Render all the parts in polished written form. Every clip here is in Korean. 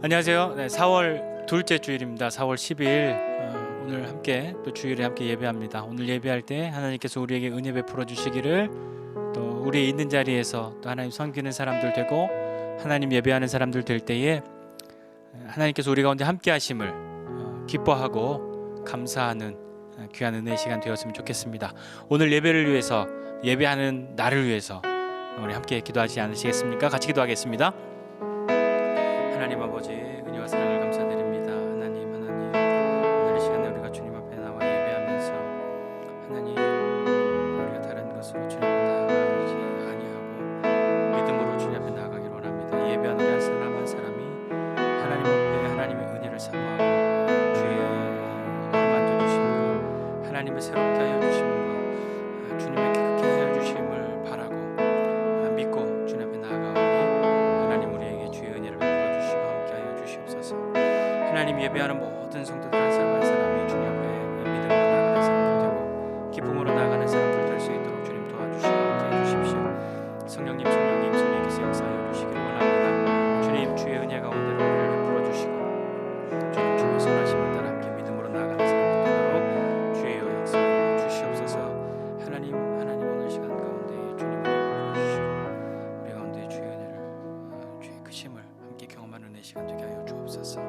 안녕하세요. 4월 둘째 주일입니다. 4월 10일 오늘 함께 또 주일에 함께 예배합니다. 오늘 예배할 때 하나님께서 우리에게 은혜 베풀어 주시기를, 또 우리 있는 자리에서 또 하나님 섬기는 사람들 되고 하나님 예배하는 사람들 될 때에 하나님께서 우리 가운데 함께 하심을 기뻐하고 감사하는 귀한 은혜의 시간 되었으면 좋겠습니다. 오늘 예배를 위해서, 예배하는 나를 위해서 우리 함께 기도하지 않으시겠습니까? 같이 기도하겠습니다. 하나님 아버지, 은혜와 사랑을 감사드립니다. 하나님 오늘 이 시간에 우리가 주님 앞에 나와 예배하면서 하나님, 우리가 다른 것으로 주님 앞에 나아가지 아니하고 믿음으로 주님 앞에 나아가기를 원합니다. 예배하는 우리 한 사람 한 사람이 하나님 앞에 하나님의 은혜를 사모하고 주의 얼음 만져주심으로 하나님의 새롭게 하여 주심과 주님의 깨끗게 하여 주심을 바라고 믿고 주님 앞에 나아가오니 하나님 우리에게 주의 은혜를 베풀어 주시고 함께 하여 주시옵소서. 하나님, 예배하는 모든 성도들 한 사람 한 사람이 주님 앞에 믿음으로 나아가는 사람들 되고 기쁨으로 나아가는 사람들 될 수 있도록 주님 도와주시고 함께 해 주십시오. 성령님 주님께서 역사하여 주시기를 원합니다. 주님, 주의 은혜 가운데로 우리를 베풀어 주시고 주님, 주의 선하심을 따라 함께 믿음으로 나아가는 사람들 되도록 주의 역사하여 주시옵소서. 하나님 오늘 시간 가운데 주님 은혜 베풀어 주시고 우리 가운데 주의 은혜를, 주의 크심을 함께 경험하는 은혜 시간 되게 하여 주옵소서.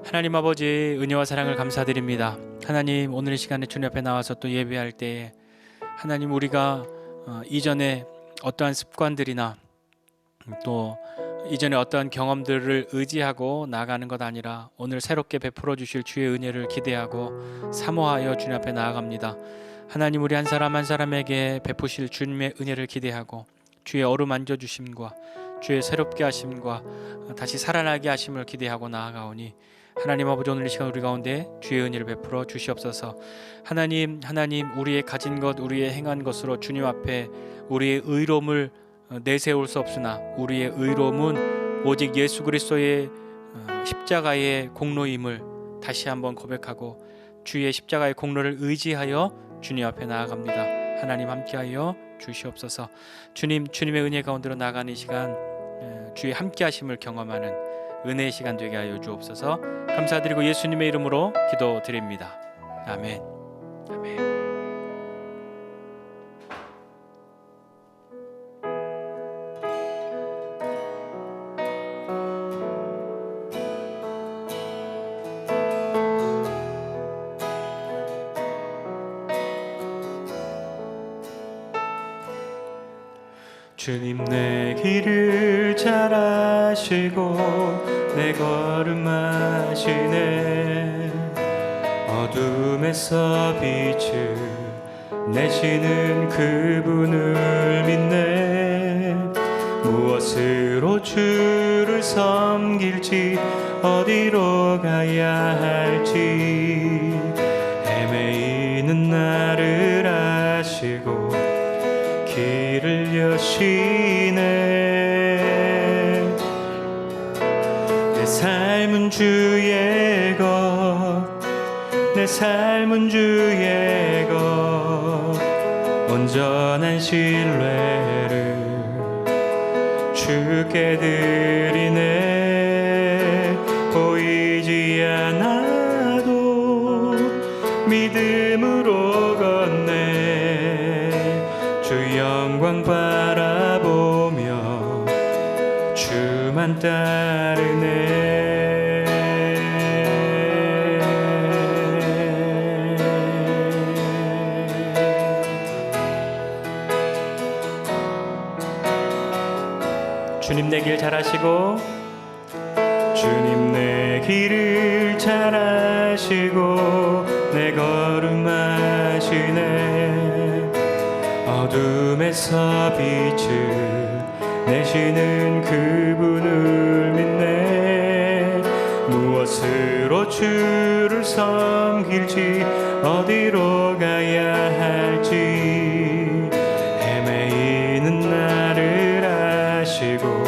하나님 아버지, 은혜와 사랑을 감사드립니다. 하나님, 오늘 이 시간에 주님 앞에 나와서 또 예배할 때 하나님, 우리가 이전에 어떠한 습관들이나 또 이전에 어떠한 경험들을 의지하고 나아가는 것 아니라 오늘 새롭게 베풀어 주실 주의 은혜를 기대하고 사모하여 주님 앞에 나아갑니다. 하나님, 우리 한 사람 한 사람에게 베푸실 주님의 은혜를 기대하고 주의 어루만져 주심과 주의 새롭게 하심과 다시 살아나게 하심을 기대하고 나아가오니 하나님 아버지, 오늘 이 시간 우리 가운데 주의 은혜를 베풀어 주시옵소서. 하나님, 우리의 가진 것, 우리의 행한 것으로 주님 앞에 우리의 의로움을 내세울 수 없으나 우리의 의로움은 오직 예수 그리스도의 십자가의 공로임을 다시 한번 고백하고 주의 십자가의 공로를 의지하여 주님 앞에 나아갑니다. 하나님, 함께하여 주시옵소서. 주님의 은혜 가운데로 나가는 이 시간 주의 함께 하심을 경험하는 은혜의 시간 되게 하여 주옵소서. 감사드리고 예수님의 이름으로 기도드립니다. 아멘. 아멘. 주님, 내 길을 잘 아시고 내 걸음 아시네. 어둠에서 빛을 내시는 그분을 믿네. 무엇으로 주를 섬길지 어디로 가야 할지 헤매이는 나를 아시고 길을 여시네. 내 삶은 주의 것, 내 삶은 주의 것, 온전한 신뢰를 주께 드리네. 보이지 않아도 믿음으로 걷네. 주 영광 바라보며 주만 따르네. 주님, 내 길 잘 아시고 주님, 내 길을 잘 아시고 내 걸음 아시네. 어둠에서 빛을 내시는 그분을 믿네. 무엇으로 주를 섬길지 어디로 가야 할지 헤매이는 나를 아시고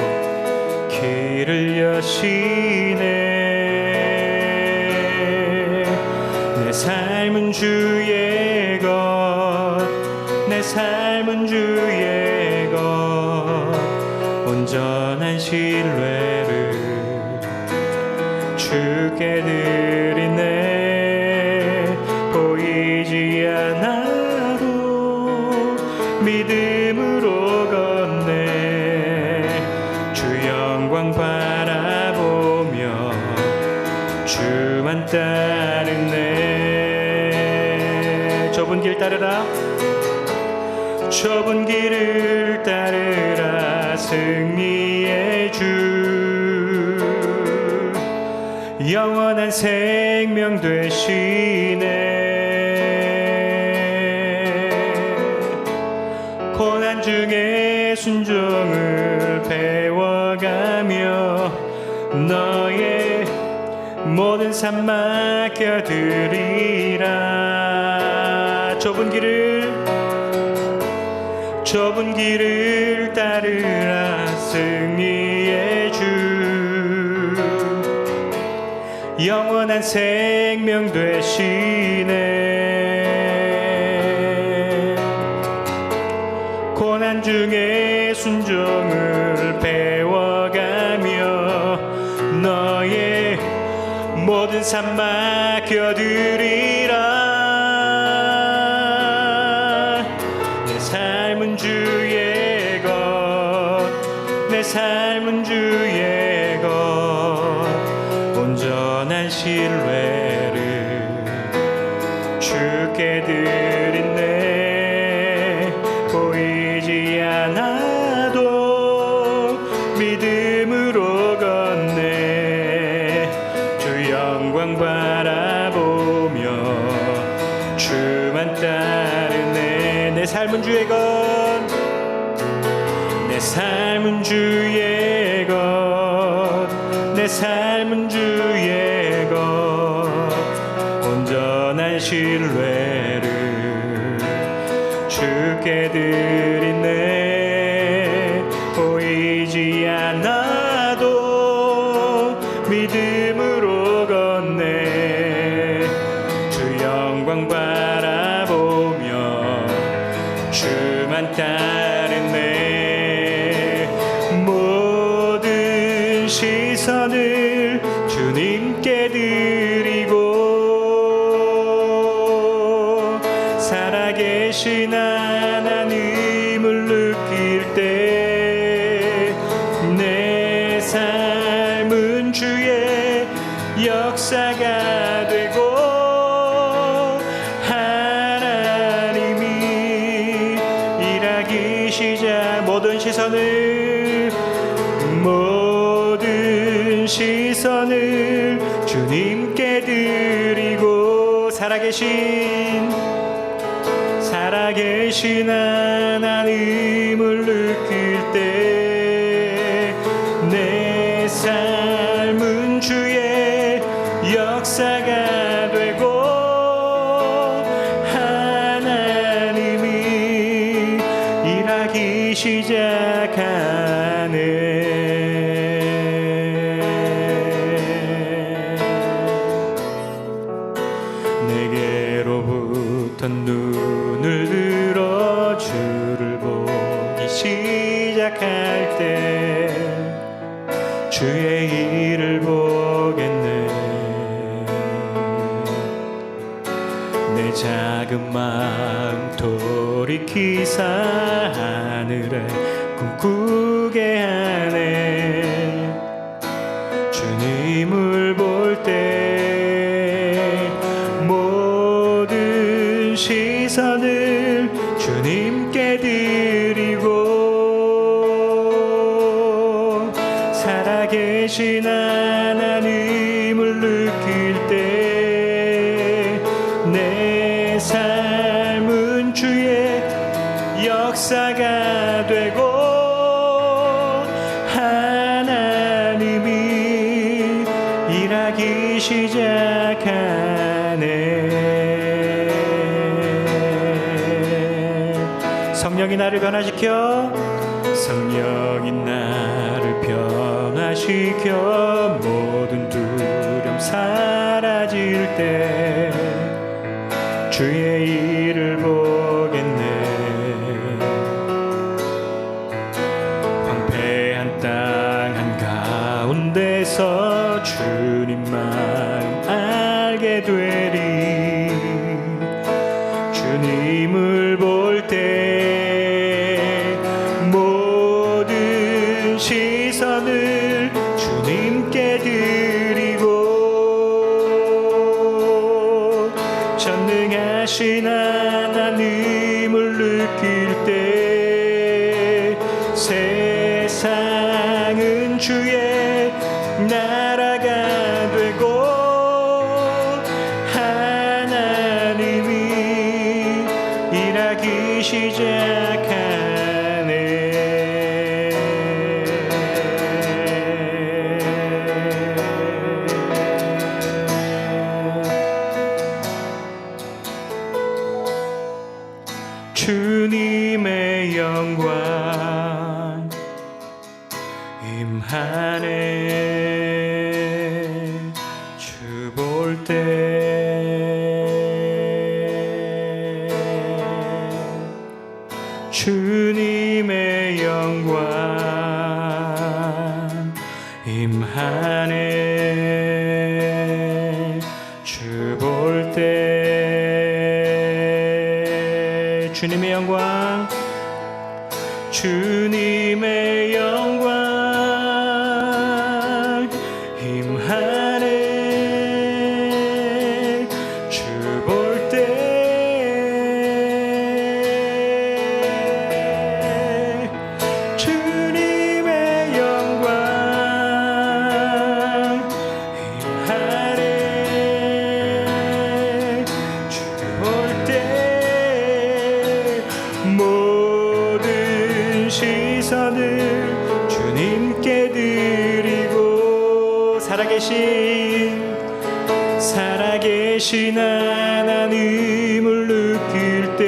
길을 여시네. 내 삶은 주의 것, 내 삶은 주의 것, 온전한 신뢰를 주께 드리네. 보이지 않아도 믿음으로 걷네. 주 영광 바라보며 주만 따르네. 좁은 길 따르라. 좁은 길을 따르라. 승리의 주 영원한 생명 되시네. 고난 중에 순종을 배워가며 너의 모든 삶 맡겨드리라. 좁은 길을 따르라. 승리의 주 영원한 생명 되시네. 고난 중에 순종을 배워가며 너의 모든 삶 맡겨드리라. 내 삶은 주의 것, 내 삶은 주의 것. 온전한 신뢰를 주께 드리네. 보이지 않아도 믿음으로 걷네. 주 영광 바라보며 주만 따르네. 내 삶은 주의 것, 내 삶은 주의 것, 내 삶은 주의 것. 온전한 신뢰를 주께 드리네. 보이지 않아도 믿음으로 걷네. 주 영광 바라보며 주만 따르네. 모든 시선을 주님께 드리고 살아계신 하나님을 느낄 때 내 삶은 주의 역사가 되고 하나님이 일하기 시작. 모든 시선을 주님께 드리고 살아계신 하나님을 느낄 때 내 삶은 주의 역사가 되고 하나님이 일하기 시작하네. 내게로부터 눈을 들어 주를 보기 시작할 때 주의 일을 보겠네. 내 작은 마음 돌이키사 하늘에 꿈꾸게 하네. 주님을 볼 때 모든 시선을 주님께 드리고 살아계신 하나님을 느낄 때 내 삶은 주의 역사가 되고 하나님이 일하기 시작하네. 성령이 나를 변화시켜 모든 두려움 사라질 때 주의 일을 보겠네. 황폐한 땅 한가운데 속에서 주님 마음 알게 되리. 주님을 볼 때 모든 시선을 주님께 드리고 전능하신 하나님을 느낄 때 세상은 주의 나라가 되고 하나님이 일하기 시작하네. 주님의 영광 임하네. 주 볼 때 주님의 영광 임하네. 주 볼 때 주님의 영광 주님의 영광 임하네. 주 볼 때 주님의 영광 임하네. 주 볼 때 모든 시선을 주님께 드리고 살아계신 하나님을 느낄 때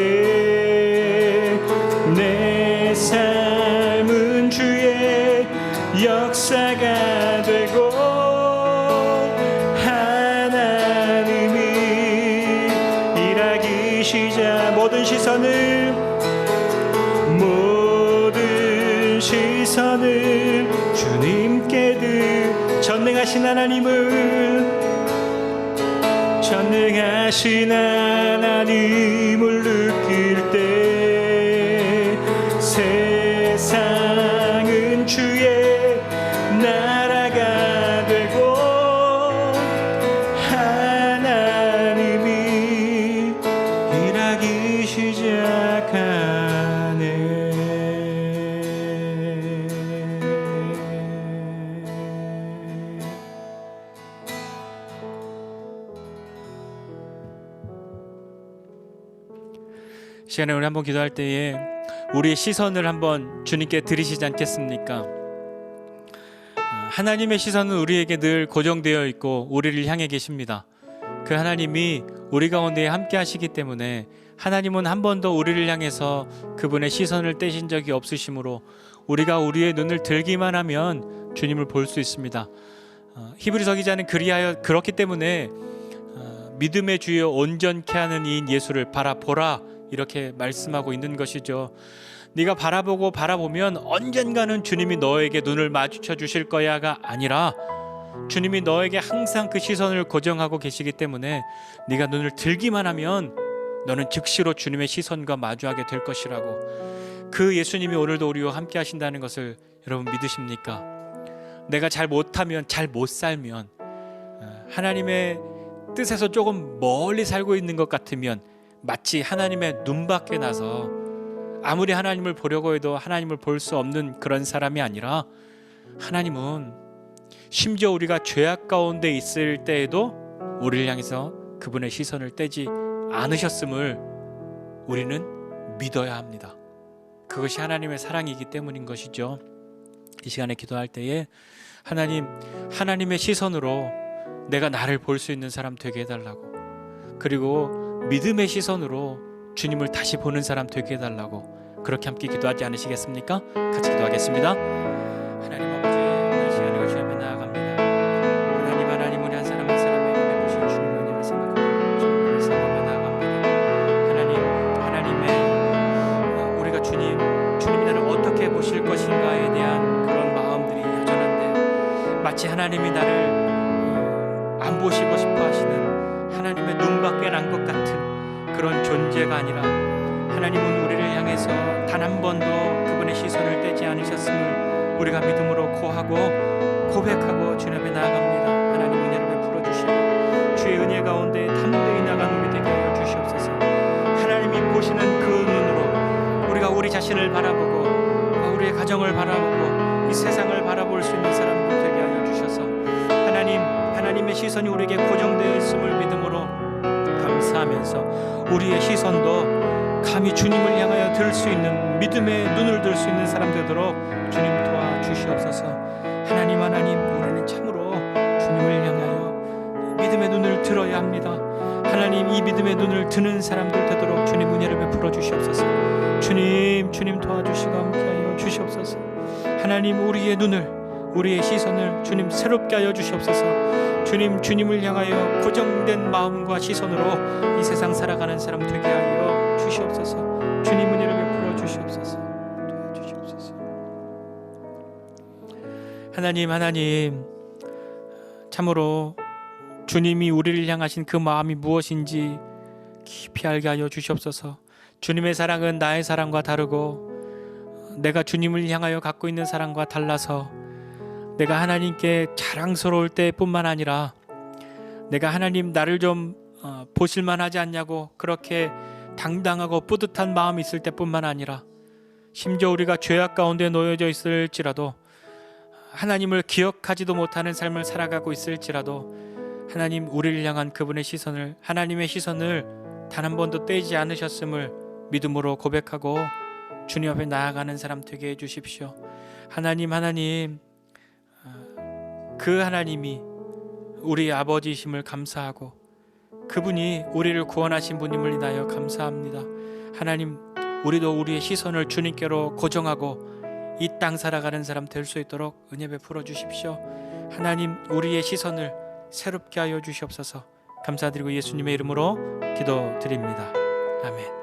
내 삶은 주의 역사가 되고 하나님이 일하기 시작. 모든 시선을 주님께 전능하신 하나님을 느낄 때 세상은 주의 나라가 되고 하나님이 일하기 시작하네. 시간에 우리 한번 기도할 때에 우리의 시선을 한번 주님께 드리시지 않겠습니까? 하나님의 시선은 우리에게 늘 고정되어 있고 우리를 향해 계십니다. 그 하나님이 우리 가운데 함께 하시기 때문에 하나님은 한 번도 우리를 향해서 그분의 시선을 떼신 적이 없으시므로 우리가 우리의 눈을 들기만 하면 주님을 볼 수 있습니다. 히브리서 기자는 그렇기 때문에 믿음의 주여 온전케 하는 이인 예수를 바라보라 이렇게 말씀하고 있는 것이죠. 네가 바라보면 언젠가는 주님이 너에게 눈을 마주쳐 주실 거야가 아니라 주님이 너에게 항상 그 시선을 고정하고 계시기 때문에 네가 눈을 들기만 하면 너는 즉시로 주님의 시선과 마주하게 될 것이라고. 그 예수님이 오늘도 우리와 함께 하신다는 것을 여러분 믿으십니까? 내가 잘 못하면, 잘 못 살면, 하나님의 뜻에서 조금 멀리 살고 있는 것 같으면 마치 하나님의 눈 밖에 나서 아무리 하나님을 보려고 해도 하나님을 볼 수 없는 그런 사람이 아니라, 하나님은 심지어 우리가 죄악 가운데 있을 때에도 우리를 향해서 그분의 시선을 떼지 않으셨음을 우리는 믿어야 합니다. 그것이 하나님의 사랑이기 때문인 것이죠. 이 시간에 기도할 때에 하나님의 시선으로 내가 나를 볼 수 있는 사람 되게 해달라고, 그리고 믿음의 시선으로 주님을 다시 보는 사람 되게 해달라고, 그렇게 함께 기도하지 않으시겠습니까? 같이 기도하겠습니다. 하나님 아버지, 이 시간에 주님 앞에 나아갑니다. 하나님 우리 한 사람 한 사람에게 베푸신 주님의 은혜를 생각하고 주님을 사모하며 나아갑니다. 하나님의 우리가 주님이 나를 어떻게 보실 것인가에 대한 그런 마음들이 여전한데, 마치 하나님이 나를 안 보시고 싶어 하시는 하나님의 눈밖에 난 것 같은 그런 존재가 아니라 하나님은 우리를 향해서 단 한 번도 그분의 시선을 떼지 않으셨음을 우리가 믿음으로 고하고 고백하고 주님 앞에 나아갑니다. 하나님 은혜를 베풀어 주시고 주의 은혜 가운데 담대히 나간 우리 되게 하여 주시옵소서. 하나님이 보시는 그 눈으로 우리가 우리 자신을 바라보고 우리의 가정을 바라보고 이 세상을 바라볼 수 있는 사람들 되게 하여 주셔서 하나님의 시선이 우리에게 고정되어 있음을 믿음으로 감사하면서 우리의 시선도 감히 주님을 향하여 들 수 있는 믿음의 눈을 들 수 있는 사람 되도록 주님 도와주시옵소서. 하나님 우리는 참으로 주님을 향하여 믿음의 눈을 들어야 합니다. 하나님 이 믿음의 눈을 드는 사람들 되도록 주님 은혜를 베풀어 주시옵소서. 주님 도와주시고 함께하여 주시옵소서. 하나님 우리의 시선을 주님 새롭게 하여 주시옵소서. 주님을 향하여 고정된 마음과 시선으로 이 세상 살아가는 사람 되게 하여 주시옵소서. 주님 은혜를 베풀어 주시옵소서. 도와주시옵소서. 하나님 참으로 주님이 우리를 향하신 그 마음이 무엇인지 깊이 알게 하여 주시옵소서. 주님의 사랑은 나의 사랑과 다르고 내가 주님을 향하여 갖고 있는 사랑과 달라서 내가 하나님께 자랑스러울 때뿐만 아니라 내가 하나님 나를 좀 보실만 하지 않냐고 그렇게 당당하고 뿌듯한 마음이 있을 때뿐만 아니라 심지어 우리가 죄악 가운데 놓여져 있을지라도 하나님을 기억하지도 못하는 삶을 살아가고 있을지라도 하나님 우리를 향한 그분의 시선을 하나님의 시선을 단 한 번도 떼지 않으셨음을 믿음으로 고백하고 주님 앞에 나아가는 사람 되게 해주십시오. 하나님 그 하나님이 우리 아버지이심을 감사하고 그분이 우리를 구원하신 분임을 인하여 감사합니다. 하나님 우리도 우리의 시선을 주님께로 고정하고 이 땅 살아가는 사람 될 수 있도록 은혜 베풀어 주십시오. 하나님 우리의 시선을 새롭게 하여 주시옵소서. 감사드리고 예수님의 이름으로 기도드립니다. 아멘.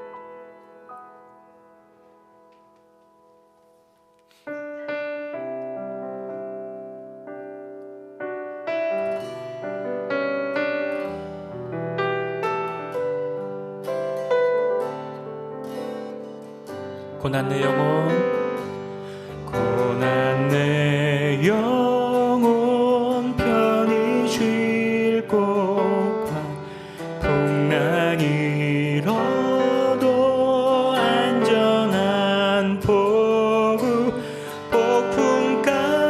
고난 내 영혼 편히 쉴 곳과 풍랑이 일어도 안전한 포구 폭풍까지도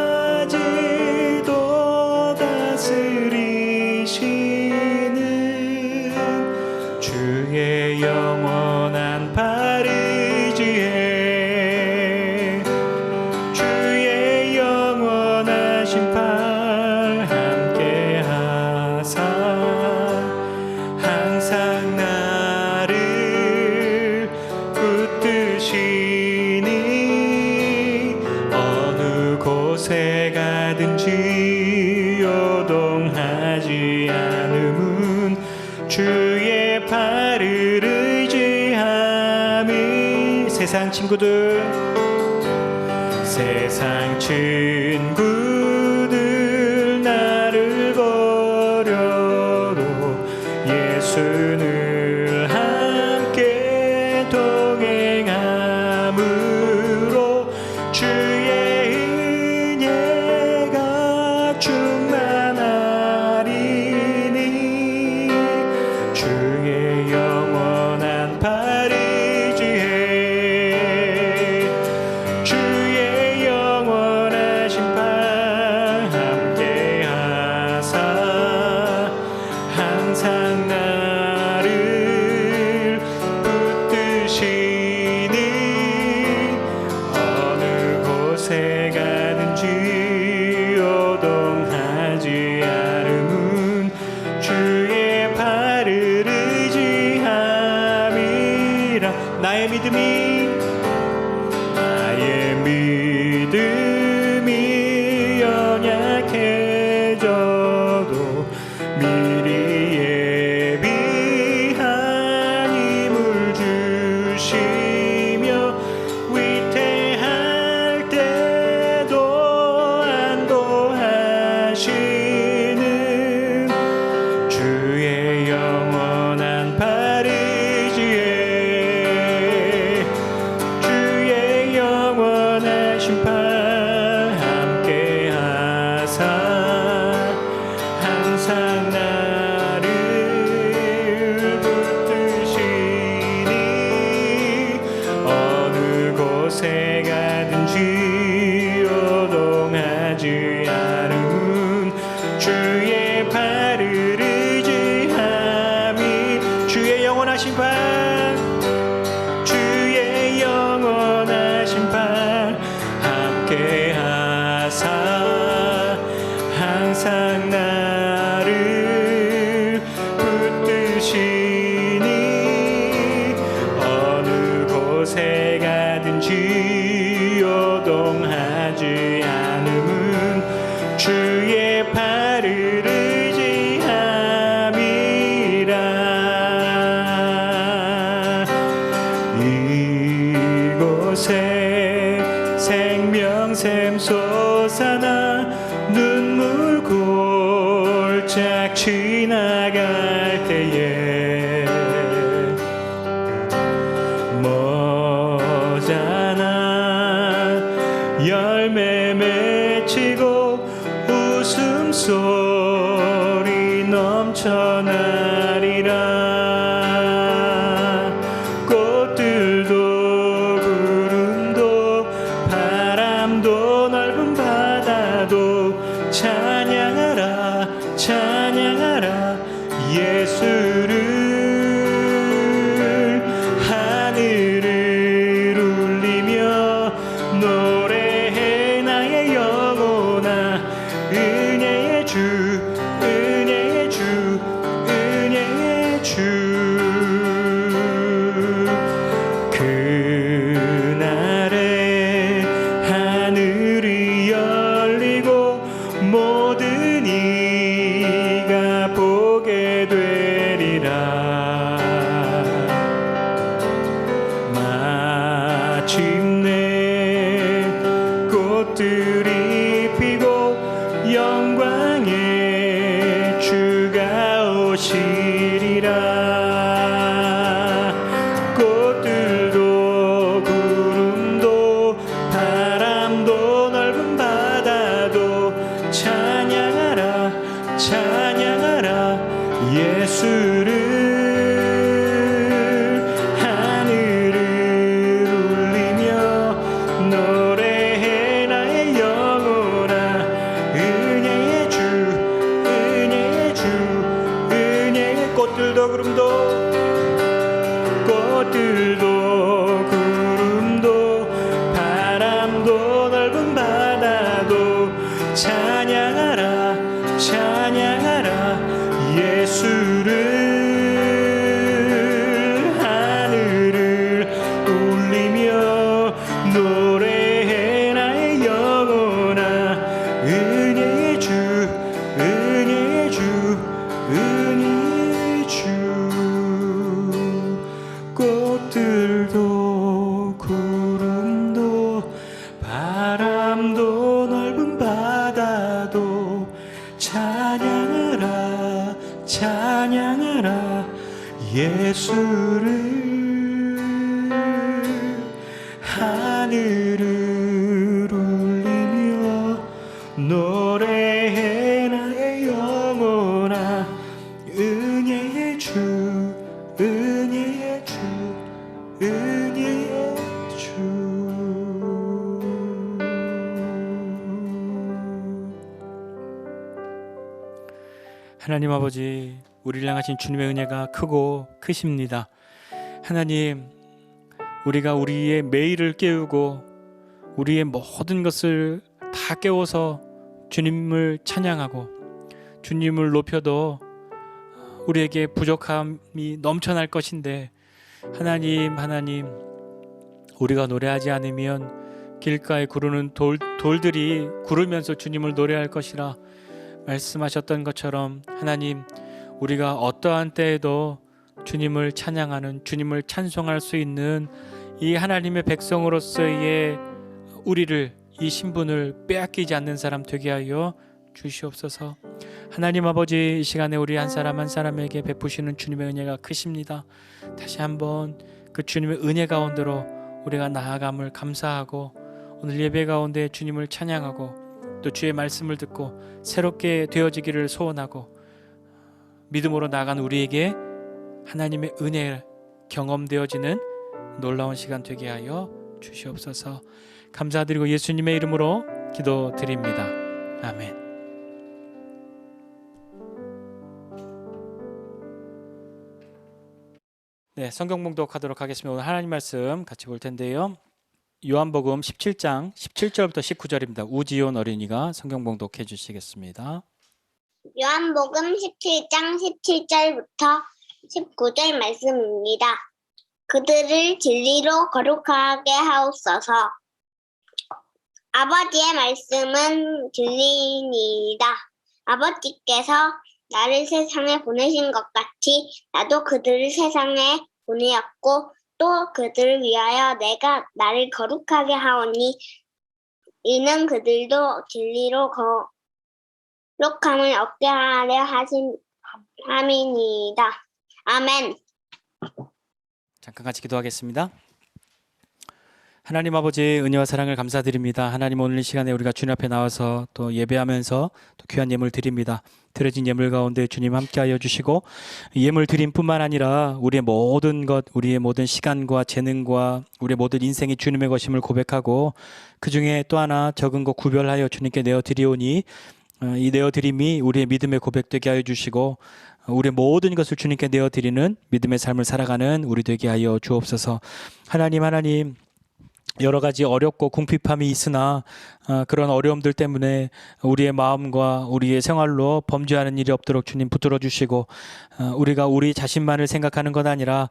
다스리시는 주의 영원한 파리지에 곳에 가든지 요동하지 않음은 주의 팔을 의지함이 세상 친구들 나를 버려도 예수를 함께 동행함으로 주의 충만하리니 주의 영원한 파리지에 주의 영원하신 나를 붙드시니 어느 곳에 가든지 요동하지 않음은 주의 발을 의지함이라. 이곳에 생명샘 솟아나 눈물 골짝 지나갈 때에 모자란 열매 맺히고 웃음소리 넘쳐나리라. 꽃들도 구름도 바람도 넓은 바다도 찬양하라 찬양하라 예수를. 하늘을 울리며 노래해 나의 영혼아 은혜의 주 은혜의 주 은혜의 주. 그날에 하늘이 열리고 모든 이가 보게 되리라. 마침내 꽃들이 피고 영광의 주가 오시리라. 꽃들도 구름도 바람도 넓은 바다도 찬양하라 찬양하라 예수를. 하늘을 울리며 노래해 나의 영혼아 은혜의 주 은혜의 주 은혜의. 꽃들도 구름도 바람도 넓은 바다도 찬양하라 찬양하라 예수를. 하늘을 울리며 노래해 나의 영혼아 은혜의 주 은혜의 주 은혜의 주. 꽃들도 구름도 바람도 넓은 바다도 찬양하라 찬양하라 예수를. 하늘을 울리며 노래해 나의 영혼아 은혜의 주 은혜의 주 은혜의 주. 하나님 아버지, 우리를 향하신 주님의 은혜가 크고 크십니다. 하나님, 우리가 우리의 매일을 깨우고 우리의 모든 것을 다 깨워서 주님을 찬양하고 주님을 높여도 우리에게 부족함이 넘쳐날 것인데, 하나님 우리가 노래하지 않으면 길가에 구르는 돌들이 구르면서 주님을 노래할 것이라 말씀하셨던 것처럼, 하나님 우리가 어떠한 때에도 주님을 찬양하는, 주님을 찬송할 수 있는 이 하나님의 백성으로서의 우리를, 이 신분을 빼앗기지 않는 사람 되게 하여 주시옵소서. 하나님 아버지, 이 시간에 우리 한 사람 한 사람에게 베푸시는 주님의 은혜가 크십니다. 다시 한번 그 주님의 은혜 가운데로 우리가 나아감을 감사하고, 오늘 예배 가운데 주님을 찬양하고 또 주의 말씀을 듣고 새롭게 되어지기를 소원하고, 믿음으로 나아간 우리에게 하나님의 은혜 경험되어지는 놀라운 시간 되게 하여 주시옵소서. 감사드리고 예수님의 이름으로 기도드립니다. 아멘. 네, 성경 봉독하도록 하겠습니다. 오늘 하나님 말씀 같이 볼 텐데요. 요한복음 17장 17절부터 19절입니다. 우지온 어린이가 성경 봉독해 주시겠습니다. 요한복음 17장 17절부터 19절 말씀입니다. 그들을 진리로 거룩하게 하옵소서. 아버지의 말씀은 진리니이다. 아버지께서 나를 세상에 보내신 것 같이 나도 그들을 세상에 보내었고 또 그들을 위하여 내가 나를 거룩하게 하오니 이는 그들도 진리로 거룩함을 얻게 하려 하신 함이니이다. 아멘. 잠깐 같이 기도하겠습니다. 하나님 아버지의 은혜와 사랑을 감사드립니다. 하나님, 오늘 이 시간에 우리가 주님 앞에 나와서 또 예배하면서 또 귀한 예물 드립니다. 드려진 예물 가운데 주님 함께하여 주시고, 예물 드림뿐만 아니라 우리의 모든 것, 우리의 모든 시간과 재능과 우리의 모든 인생이 주님의 것임을 고백하고, 그 중에 또 하나 적은 것 구별하여 주님께 내어드리오니 이 내어드림이 우리의 믿음의 고백되게 하여 주시고, 우리의 모든 것을 주님께 내어드리는 믿음의 삶을 살아가는 우리 되게 하여 주옵소서. 하나님, 여러 가지 어렵고 궁핍함이 있으나 그런 어려움들 때문에 우리의 마음과 우리의 생활로 범죄하는 일이 없도록 주님 붙들어 주시고, 우리가 우리 자신만을 생각하는 것 아니라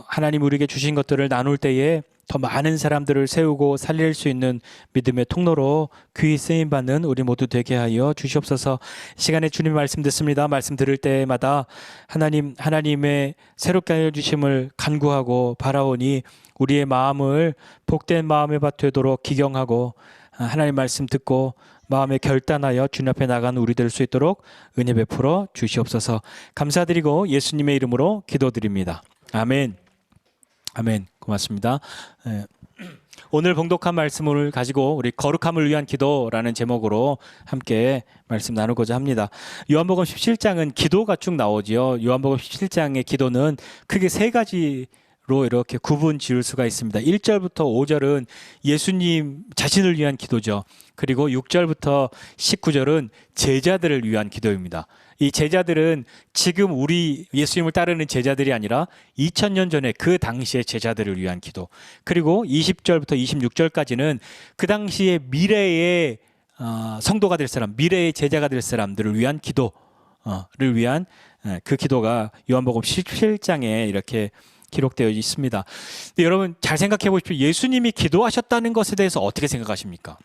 하나님 우리에게 주신 것들을 나눌 때에 더 많은 사람들을 세우고 살릴 수 있는 믿음의 통로로 귀히 쓰임받는 우리 모두 되게 하여 주시옵소서. 시간에 주님 말씀 듣습니다. 말씀 들을 때마다 하나님의 새롭게 하여 주심을 간구하고 바라오니 우리의 마음을 복된 마음의 밭 되도록 기경하고 하나님 말씀 듣고 마음에 결단하여 주님 앞에 나가는 우리 될 수 있도록 은혜 베풀어 주시옵소서. 감사드리고 예수님의 이름으로 기도드립니다. 아멘. 아멘. 고맙습니다. 오늘 봉독한 말씀을 가지고 우리 거룩함을 위한 기도라는 제목으로 함께 말씀 나누고자 합니다. 요한복음 17장은 기도가 쭉 나오지요. 요한복음 17장의 기도는 크게 세 가지로 이렇게 구분 지을 수가 있습니다. 1절부터 5절은 예수님 자신을 위한 기도죠. 그리고 6절부터 19절은 제자들을 위한 기도입니다. 이 제자들은 지금 우리 예수님을 따르는 제자들이 아니라 2000년 전에 그 당시의 제자들을 위한 기도. 그리고 20절부터 26절까지는 그 당시의 미래의 성도가 될 사람, 미래의 제자가 될 사람들을 위한 기도를 위한 그 기도가 요한복음 17장에 이렇게 기록되어 있습니다. 근데 여러분 잘 생각해 보십시오. 예수님이 기도하셨다는 것에 대해서 어떻게 생각하십니까?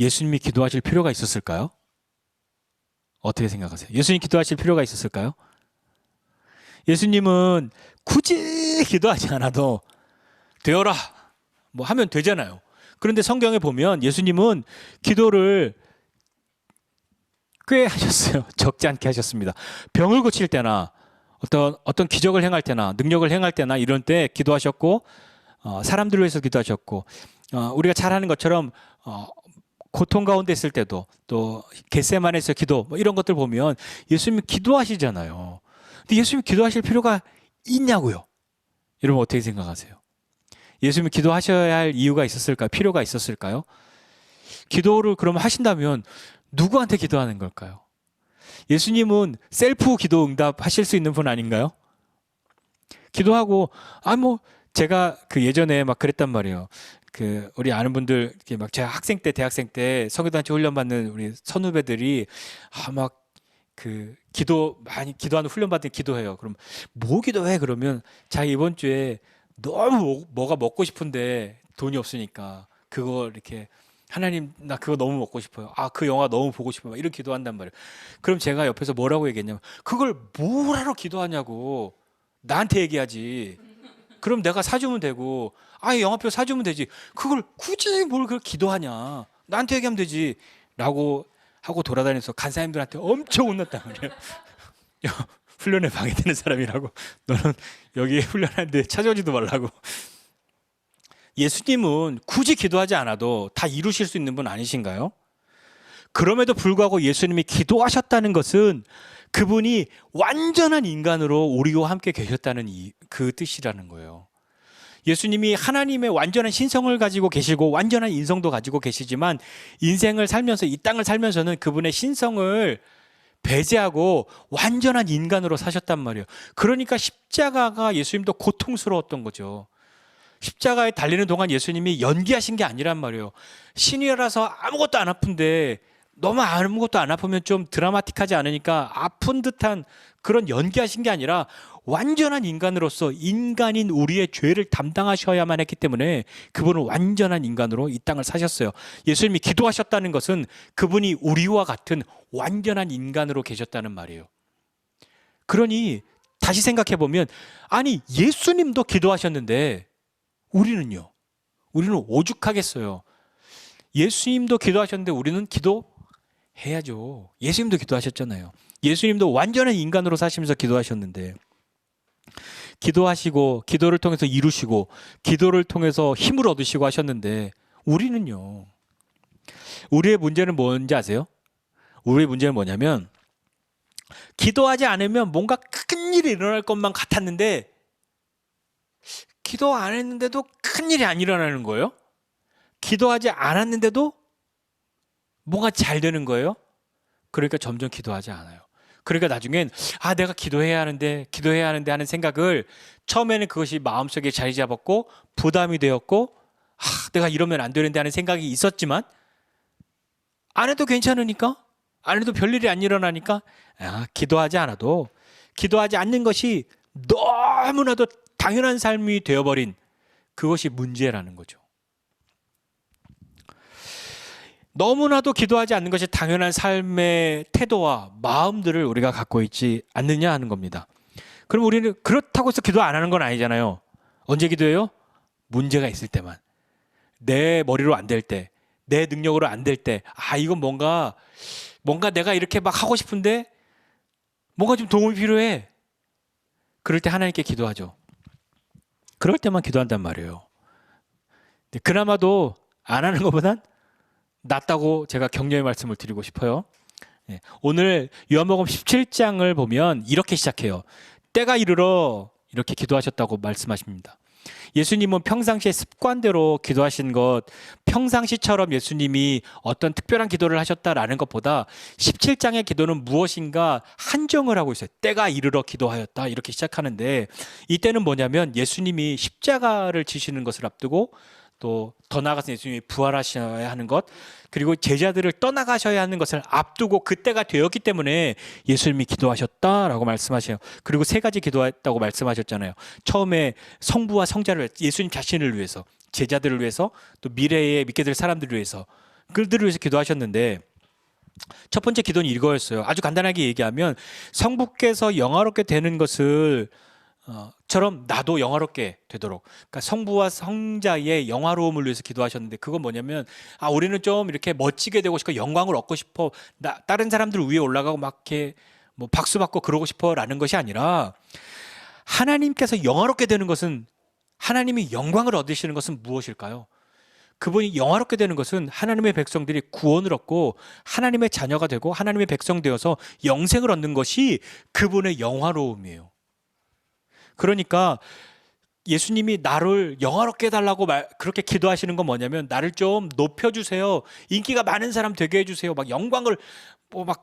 예수님이 기도하실 필요가 있었을까요? 어떻게 생각하세요? 예수님 기도하실 필요가 있었을까요? 예수님은 굳이 기도하지 않아도 되어라 뭐 하면 되잖아요. 그런데 성경에 보면 예수님은 기도를 꽤 하셨어요. 적지 않게 하셨습니다. 병을 고칠 때나 어떤 기적을 행할 때나 능력을 행할 때나 이런 때 기도하셨고, 사람들을 위해서 기도하셨고, 우리가 잘 아는 것처럼 고통 가운데 있을 때도 또 겟세마네에서 기도 뭐 이런 것들 보면 예수님이 기도하시잖아요. 근데 예수님이 기도하실 필요가 있냐고요? 여러분 어떻게 생각하세요? 예수님이 기도하셔야 할 이유가 있었을까요? 필요가 있었을까요? 기도를 그러면 하신다면 누구한테 기도하는 걸까요? 예수님은 셀프 기도 응답 하실 수 있는 분 아닌가요? 기도하고 제가 그 예전에 막 그랬단 말이에요. 그 우리 아는 분들 이렇게 막 제가 학생 때 대학생 때 성교단체 훈련 받는 우리 선후배들이 막 그 기도 많이 기도하는 훈련 받을 때 기도해요. 그럼 뭐 기도해? 그러면 자기 이번 주에 너무 뭐가 먹고 싶은데 돈이 없으니까 그거 이렇게 하나님 나 그거 너무 먹고 싶어요. 그 영화 너무 보고 싶어요. 막 이런 기도한단 말이에요. 그럼 제가 옆에서 뭐라고 얘기했냐면 그걸 뭐하러 기도하냐고 나한테 얘기하지. 그럼 내가 사주면 되고 영화표 사주면 되지. 그걸 굳이 뭘 그렇게 기도하냐. 나한테 얘기하면 되지. 라고 하고 돌아다니면서 간사님들한테 엄청 혼났단 말이에요. 훈련에 방해되는 사람이라고. 너는 여기 훈련하는데 찾아오지도 말라고. 예수님은 굳이 기도하지 않아도 다 이루실 수 있는 분 아니신가요? 그럼에도 불구하고 예수님이 기도하셨다는 것은 그분이 완전한 인간으로 우리와 함께 계셨다는 그 뜻이라는 거예요. 예수님이 하나님의 완전한 신성을 가지고 계시고 완전한 인성도 가지고 계시지만 인생을 살면서 이 땅을 살면서는 그분의 신성을 배제하고 완전한 인간으로 사셨단 말이에요. 그러니까 십자가가 예수님도 고통스러웠던 거죠. 십자가에 달리는 동안 예수님이 연기하신 게 아니란 말이에요. 신이라서 아무것도 안 아픈데 너무 아무것도 안 아프면 좀 드라마틱하지 않으니까 아픈 듯한 그런 연기하신 게 아니라 완전한 인간으로서 인간인 우리의 죄를 담당하셔야만 했기 때문에 그분은 완전한 인간으로 이 땅을 사셨어요. 예수님이 기도하셨다는 것은 그분이 우리와 같은 완전한 인간으로 계셨다는 말이에요. 그러니 다시 생각해 보면 아니 예수님도 기도하셨는데 우리는요? 우리는 오죽하겠어요. 예수님도 기도하셨는데 우리는 기도해야죠. 예수님도 기도하셨잖아요. 예수님도 완전한 인간으로 사시면서 기도하셨는데 기도하시고 기도를 통해서 이루시고 기도를 통해서 힘을 얻으시고 하셨는데 우리는요. 우리의 문제는 뭔지 아세요? 우리의 문제는 뭐냐면 기도하지 않으면 뭔가 큰 일이 일어날 것만 같았는데 기도 안 했는데도 큰 일이 안 일어나는 거예요. 기도하지 않았는데도 뭔가 잘 되는 거예요. 그러니까 점점 기도하지 않아요. 그러니까 나중엔 내가 기도해야 하는데 하는 생각을 처음에는 그것이 마음속에 자리 잡았고 부담이 되었고 내가 이러면 안 되는데 하는 생각이 있었지만 안 해도 괜찮으니까 안 해도 별일이 안 일어나니까 기도하지 않아도 기도하지 않는 것이 너무나도 당연한 삶이 되어버린 그것이 문제라는 거죠. 너무나도 기도하지 않는 것이 당연한 삶의 태도와 마음들을 우리가 갖고 있지 않느냐 하는 겁니다. 그럼 우리는 그렇다고 해서 기도 안 하는 건 아니잖아요. 언제 기도해요? 문제가 있을 때만. 내 머리로 안 될 때, 내 능력으로 안 될 때, 이건 뭔가 내가 이렇게 막 하고 싶은데 뭔가 좀 도움이 필요해. 그럴 때 하나님께 기도하죠. 그럴 때만 기도한단 말이에요. 그나마도 안 하는 것보단 낫다고 제가 격려의 말씀을 드리고 싶어요. 오늘 요한복음 17장을 보면 이렇게 시작해요. 때가 이르러 이렇게 기도하셨다고 말씀하십니다. 예수님은 평상시에 습관대로 기도하신 것, 평상시처럼 예수님이 어떤 특별한 기도를 하셨다라는 것보다 17장의 기도는 무엇인가 한정을 하고 있어요. 때가 이르러 기도하였다 이렇게 시작하는데 이때는 뭐냐면 예수님이 십자가를 지시는 것을 앞두고 또 더 나아가서 예수님이 부활하셔야 하는 것 그리고 제자들을 떠나가셔야 하는 것을 앞두고 그때가 되었기 때문에 예수님이 기도하셨다라고 말씀하셔요. 그리고 세 가지 기도했다고 말씀하셨잖아요. 처음에 성부와 성자를 예수님 자신을 위해서 제자들을 위해서 또 미래에 믿게 될 사람들을 위해서 그들을 위해서 기도하셨는데 첫 번째 기도는 이거였어요. 아주 간단하게 얘기하면 성부께서 영화롭게 되는 것을 처럼 나도 영화롭게 되도록 그러니까 성부와 성자의 영화로움을 위해서 기도하셨는데 그건 뭐냐면 우리는 좀 이렇게 멋지게 되고 싶고 영광을 얻고 싶어 다른 사람들 위에 올라가고 막 이렇게 뭐 박수 받고 그러고 싶어라는 것이 아니라 하나님께서 영화롭게 되는 것은 하나님이 영광을 얻으시는 것은 무엇일까요? 그분이 영화롭게 되는 것은 하나님의 백성들이 구원을 얻고 하나님의 자녀가 되고 하나님의 백성 되어서 영생을 얻는 것이 그분의 영화로움이에요. 그러니까 예수님이 나를 영화롭게 해달라고 그렇게 기도하시는 건 뭐냐면 나를 좀 높여주세요. 인기가 많은 사람 되게 해주세요. 막 영광을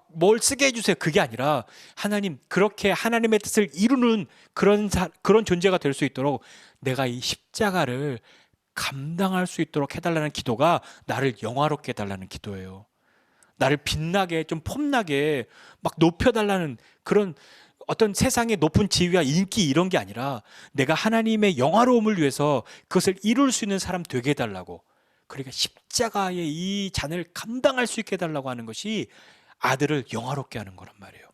뭘 쓰게 해주세요. 그게 아니라 하나님 그렇게 하나님의 뜻을 이루는 그런 존재가 될 수 있도록 내가 이 십자가를 감당할 수 있도록 해달라는 기도가 나를 영화롭게 해달라는 기도예요. 나를 빛나게 좀 폼나게 막 높여달라는 그런 어떤 세상의 높은 지위와 인기 이런 게 아니라 내가 하나님의 영화로움을 위해서 그것을 이룰 수 있는 사람 되게 해달라고 그러니까 십자가의 이 잔을 감당할 수 있게 해달라고 하는 것이 아들을 영화롭게 하는 거란 말이에요.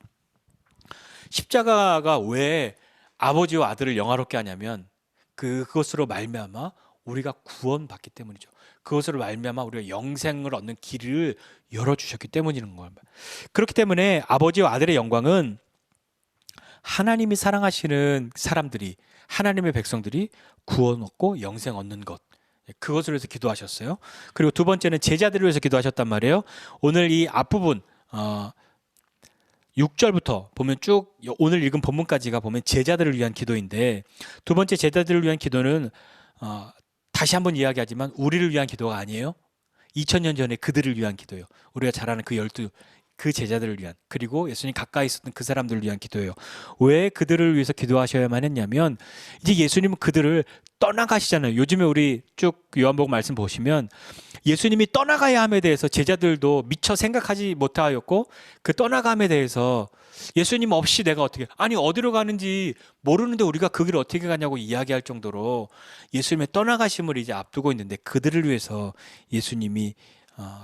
십자가가 왜 아버지와 아들을 영화롭게 하냐면 그것으로 말미암아 우리가 구원받기 때문이죠. 그것으로 말미암아 우리가 영생을 얻는 길을 열어주셨기 때문인 거예요. 그렇기 때문에 아버지와 아들의 영광은 하나님이 사랑하시는 사람들이 하나님의 백성들이 구원 얻고 영생 얻는 것 그것을 위해서 기도하셨어요. 그리고 두 번째는 제자들을 위해서 기도하셨단 말이에요. 오늘 이 앞부분 6절부터 보면 쭉 오늘 읽은 본문까지가 보면 제자들을 위한 기도인데 두 번째 제자들을 위한 기도는 다시 한번 이야기하지만 우리를 위한 기도가 아니에요. 2000년 전에 그들을 위한 기도예요. 우리가 잘 아는 그 12 그 제자들을 위한, 그리고 예수님 가까이 있었던 그 사람들을 위한 기도예요. 왜 그들을 위해서 기도하셔야만 했냐면 이제 예수님은 그들을 떠나가시잖아요. 요즘에 우리 쭉 요한복음 말씀 보시면 예수님이 떠나가야 함에 대해서 제자들도 미처 생각하지 못하였고, 그 떠나감에 대해서 예수님 없이 내가 어떻게, 아니 어디로 가는지 모르는데 우리가 그 길을 어떻게 가냐고 이야기할 정도로 예수님의 떠나가심을 이제 앞두고 있는데, 그들을 위해서 예수님이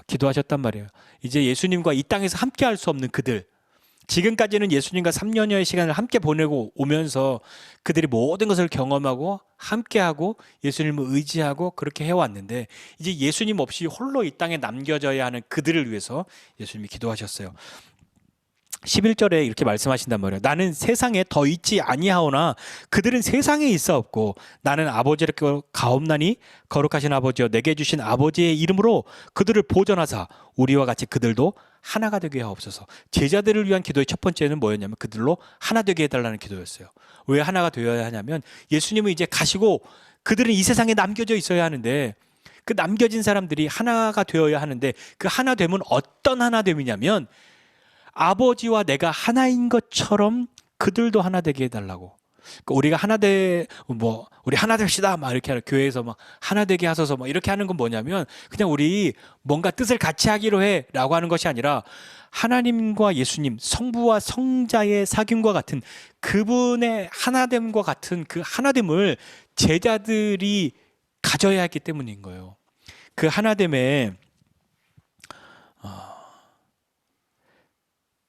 기도하셨단 말이에요. 이제 예수님과 이 땅에서 함께 할 수 없는 그들, 지금까지는 예수님과 3년여의 시간을 함께 보내고 오면서 그들이 모든 것을 경험하고 함께하고 예수님을 의지하고 그렇게 해왔는데, 이제 예수님 없이 홀로 이 땅에 남겨져야 하는 그들을 위해서 예수님이 기도하셨어요. 11절에 이렇게 말씀하신단 말이에요. 나는 세상에 더 있지 아니하오나 그들은 세상에 있사옵고 나는 아버지께 가옵나니 거룩하신 아버지여 내게 주신 아버지의 이름으로 그들을 보존하사 우리와 같이 그들도 하나가 되게 하옵소서. 제자들을 위한 기도의 첫 번째는 뭐였냐면 그들로 하나 되게 해달라는 기도였어요. 왜 하나가 되어야 하냐면 예수님은 이제 가시고 그들은 이 세상에 남겨져 있어야 하는데, 그 남겨진 사람들이 하나가 되어야 하는데, 그 하나됨은 어떤 하나됨이냐면 아버지와 내가 하나인 것처럼 그들도 하나 되게 해달라고. 그러니까 우리가 우리 하나 됩시다 막 이렇게 하는, 교회에서 막 하나 되게 하소서 막 이렇게 하는 건 뭐냐면 그냥 우리 뭔가 뜻을 같이 하기로 해라고 하는 것이 아니라, 하나님과 예수님, 성부와 성자의 사귐과 같은 그분의 하나됨과 같은 그 하나됨을 제자들이 가져야 했기 때문인 거예요. 그 하나됨에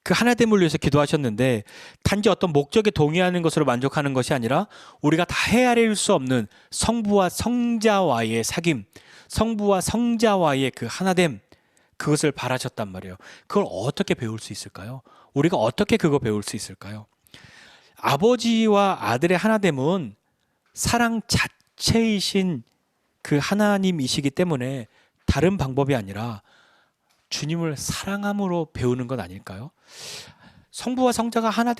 그 하나됨을 위해서 기도하셨는데, 단지 어떤 목적에 동의하는 것으로 만족하는 것이 아니라 우리가 다 헤아릴 수 없는 성부와 성자와의 사귐, 성부와 성자와의 그 하나됨, 그것을 바라셨단 말이에요. 그걸 어떻게 배울 수 있을까요? 우리가 어떻게 그거 배울 수 있을까요? 아버지와 아들의 하나됨은 사랑 자체이신 그 하나님이시기 때문에 다른 방법이 아니라 주님을 사랑함으로 배우는 것 아닐까요? 성부와 성자가 하나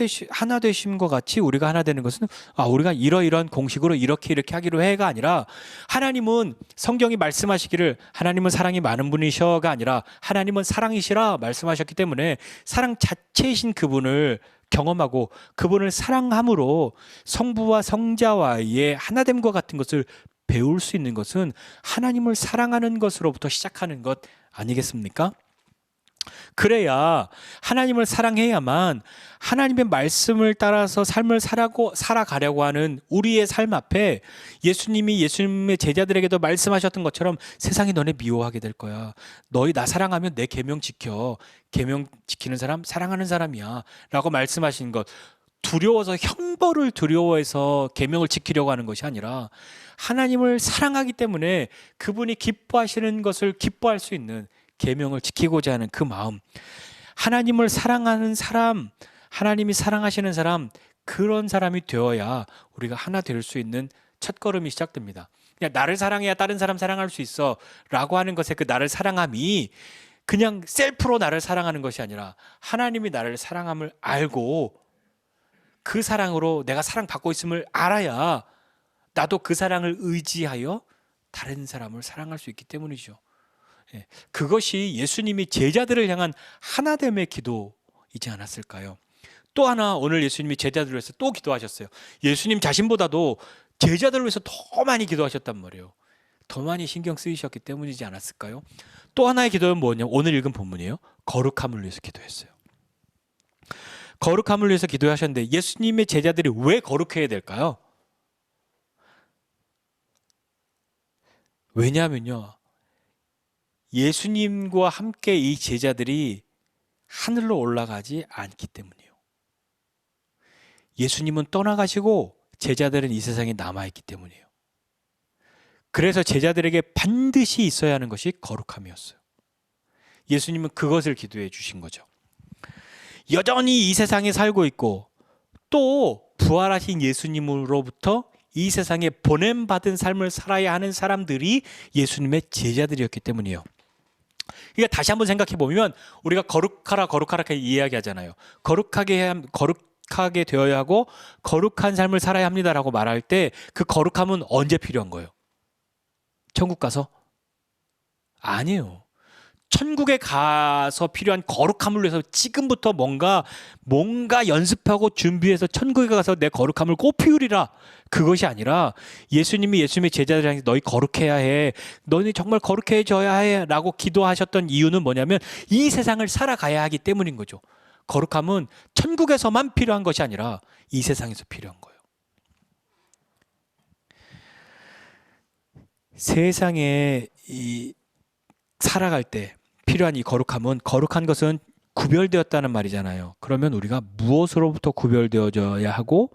되심과 같이 우리가 하나 되는 것은 우리가 이러이러한 공식으로 이렇게 하기로 해가 아니라, 하나님은 성경이 말씀하시기를 하나님은 사랑이 많은 분이셔가 아니라 하나님은 사랑이시라 말씀하셨기 때문에 사랑 자체이신 그분을 경험하고 그분을 사랑함으로 성부와 성자와의 하나됨과 같은 것을 배울 수 있는 것은 하나님을 사랑하는 것으로부터 시작하는 것 아니겠습니까? 그래야 하나님을 사랑해야만 하나님의 말씀을 따라서 삶을 살아가려고 하는 우리의 삶 앞에 예수님이 예수님의 제자들에게도 말씀하셨던 것처럼 세상이 너네 미워하게 될 거야. 너희 나 사랑하면 내 계명 지켜. 계명 지키는 사람 사랑하는 사람이야 라고 말씀하신 것, 두려워서 형벌을 두려워해서 계명을 지키려고 하는 것이 아니라 하나님을 사랑하기 때문에 그분이 기뻐하시는 것을 기뻐할 수 있는 계명을 지키고자 하는 그 마음, 하나님을 사랑하는 사람, 하나님이 사랑하시는 사람, 그런 사람이 되어야 우리가 하나 될 수 있는 첫걸음이 시작됩니다. 그냥 나를 사랑해야 다른 사람 사랑할 수 있어 라고 하는 것에 그 나를 사랑함이 그냥 셀프로 나를 사랑하는 것이 아니라 하나님이 나를 사랑함을 알고 그 사랑으로 내가 사랑받고 있음을 알아야 나도 그 사랑을 의지하여 다른 사람을 사랑할 수 있기 때문이죠. 그것이 예수님이 제자들을 향한 하나됨의 기도이지 않았을까요? 또 하나, 오늘 예수님이 제자들을 위해서 또 기도하셨어요. 예수님 자신보다도 제자들을 위해서 더 많이 기도하셨단 말이에요. 더 많이 신경 쓰이셨기 때문이지 않았을까요? 또 하나의 기도는 뭐냐면 오늘 읽은 본문이에요. 거룩함을 위해서 기도했어요. 거룩함을 위해서 기도하셨는데 예수님의 제자들이 왜 거룩해야 될까요? 왜냐하면요, 예수님과 함께 이 제자들이 하늘로 올라가지 않기 때문이에요. 예수님은 떠나가시고 제자들은 이 세상에 남아있기 때문이에요. 그래서 제자들에게 반드시 있어야 하는 것이 거룩함이었어요. 예수님은 그것을 기도해 주신 거죠. 여전히 이 세상에 살고 있고 또 부활하신 예수님으로부터 이 세상에 보냄받은 삶을 살아야 하는 사람들이 예수님의 제자들이었기 때문이에요. 그러니까 다시 한번 생각해 보면 우리가 거룩하라 이렇게 이야기하잖아요. 거룩하게 되어야 하고 거룩한 삶을 살아야 합니다라고 말할 때 그 거룩함은 언제 필요한 거예요? 천국 가서? 아니에요. 천국에 가서 필요한 거룩함을 위해서 지금부터 뭔가 연습하고 준비해서 천국에 가서 내 거룩함을 꽃피우리라, 그것이 아니라 예수님이 예수님의 제자들에게 너희 거룩해야 해, 너희 정말 거룩해져야 해 라고 기도하셨던 이유는 뭐냐면 이 세상을 살아가야 하기 때문인 거죠. 거룩함은 천국에서만 필요한 것이 아니라 이 세상에서 필요한 거예요. 세상에 살아갈 때 필요한 이 거룩함은, 거룩한 것은 구별되었다는 말이잖아요. 그러면 우리가 무엇으로부터 구별되어져야 하고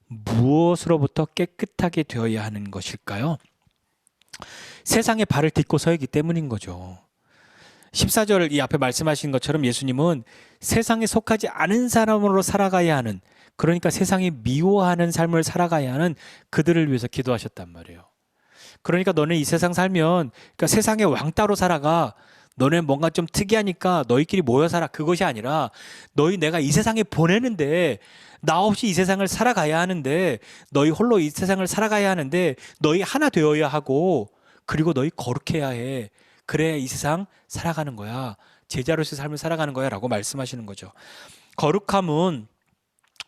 무엇으로부터 깨끗하게 되어야 하는 것일까요? 세상에 발을 딛고 서기 때문인 거죠. 14절 이 앞에 말씀하신 것처럼 예수님은 세상에 속하지 않은 사람으로 살아가야 하는, 그러니까 세상이 미워하는 삶을 살아가야 하는 그들을 위해서 기도하셨단 말이에요. 그러니까 너네 이 세상 살면, 그러니까 세상의 왕따로 살아가, 너네 뭔가 좀 특이하니까 너희끼리 모여 살아, 그것이 아니라 너희 내가 이 세상에 보내는데 나 없이 이 세상을 살아가야 하는데, 너희 홀로 이 세상을 살아가야 하는데 너희 하나 되어야 하고, 그리고 너희 거룩해야 해. 그래 이 세상 살아가는 거야, 제자로서의 삶을 살아가는 거야 라고 말씀하시는 거죠. 거룩함은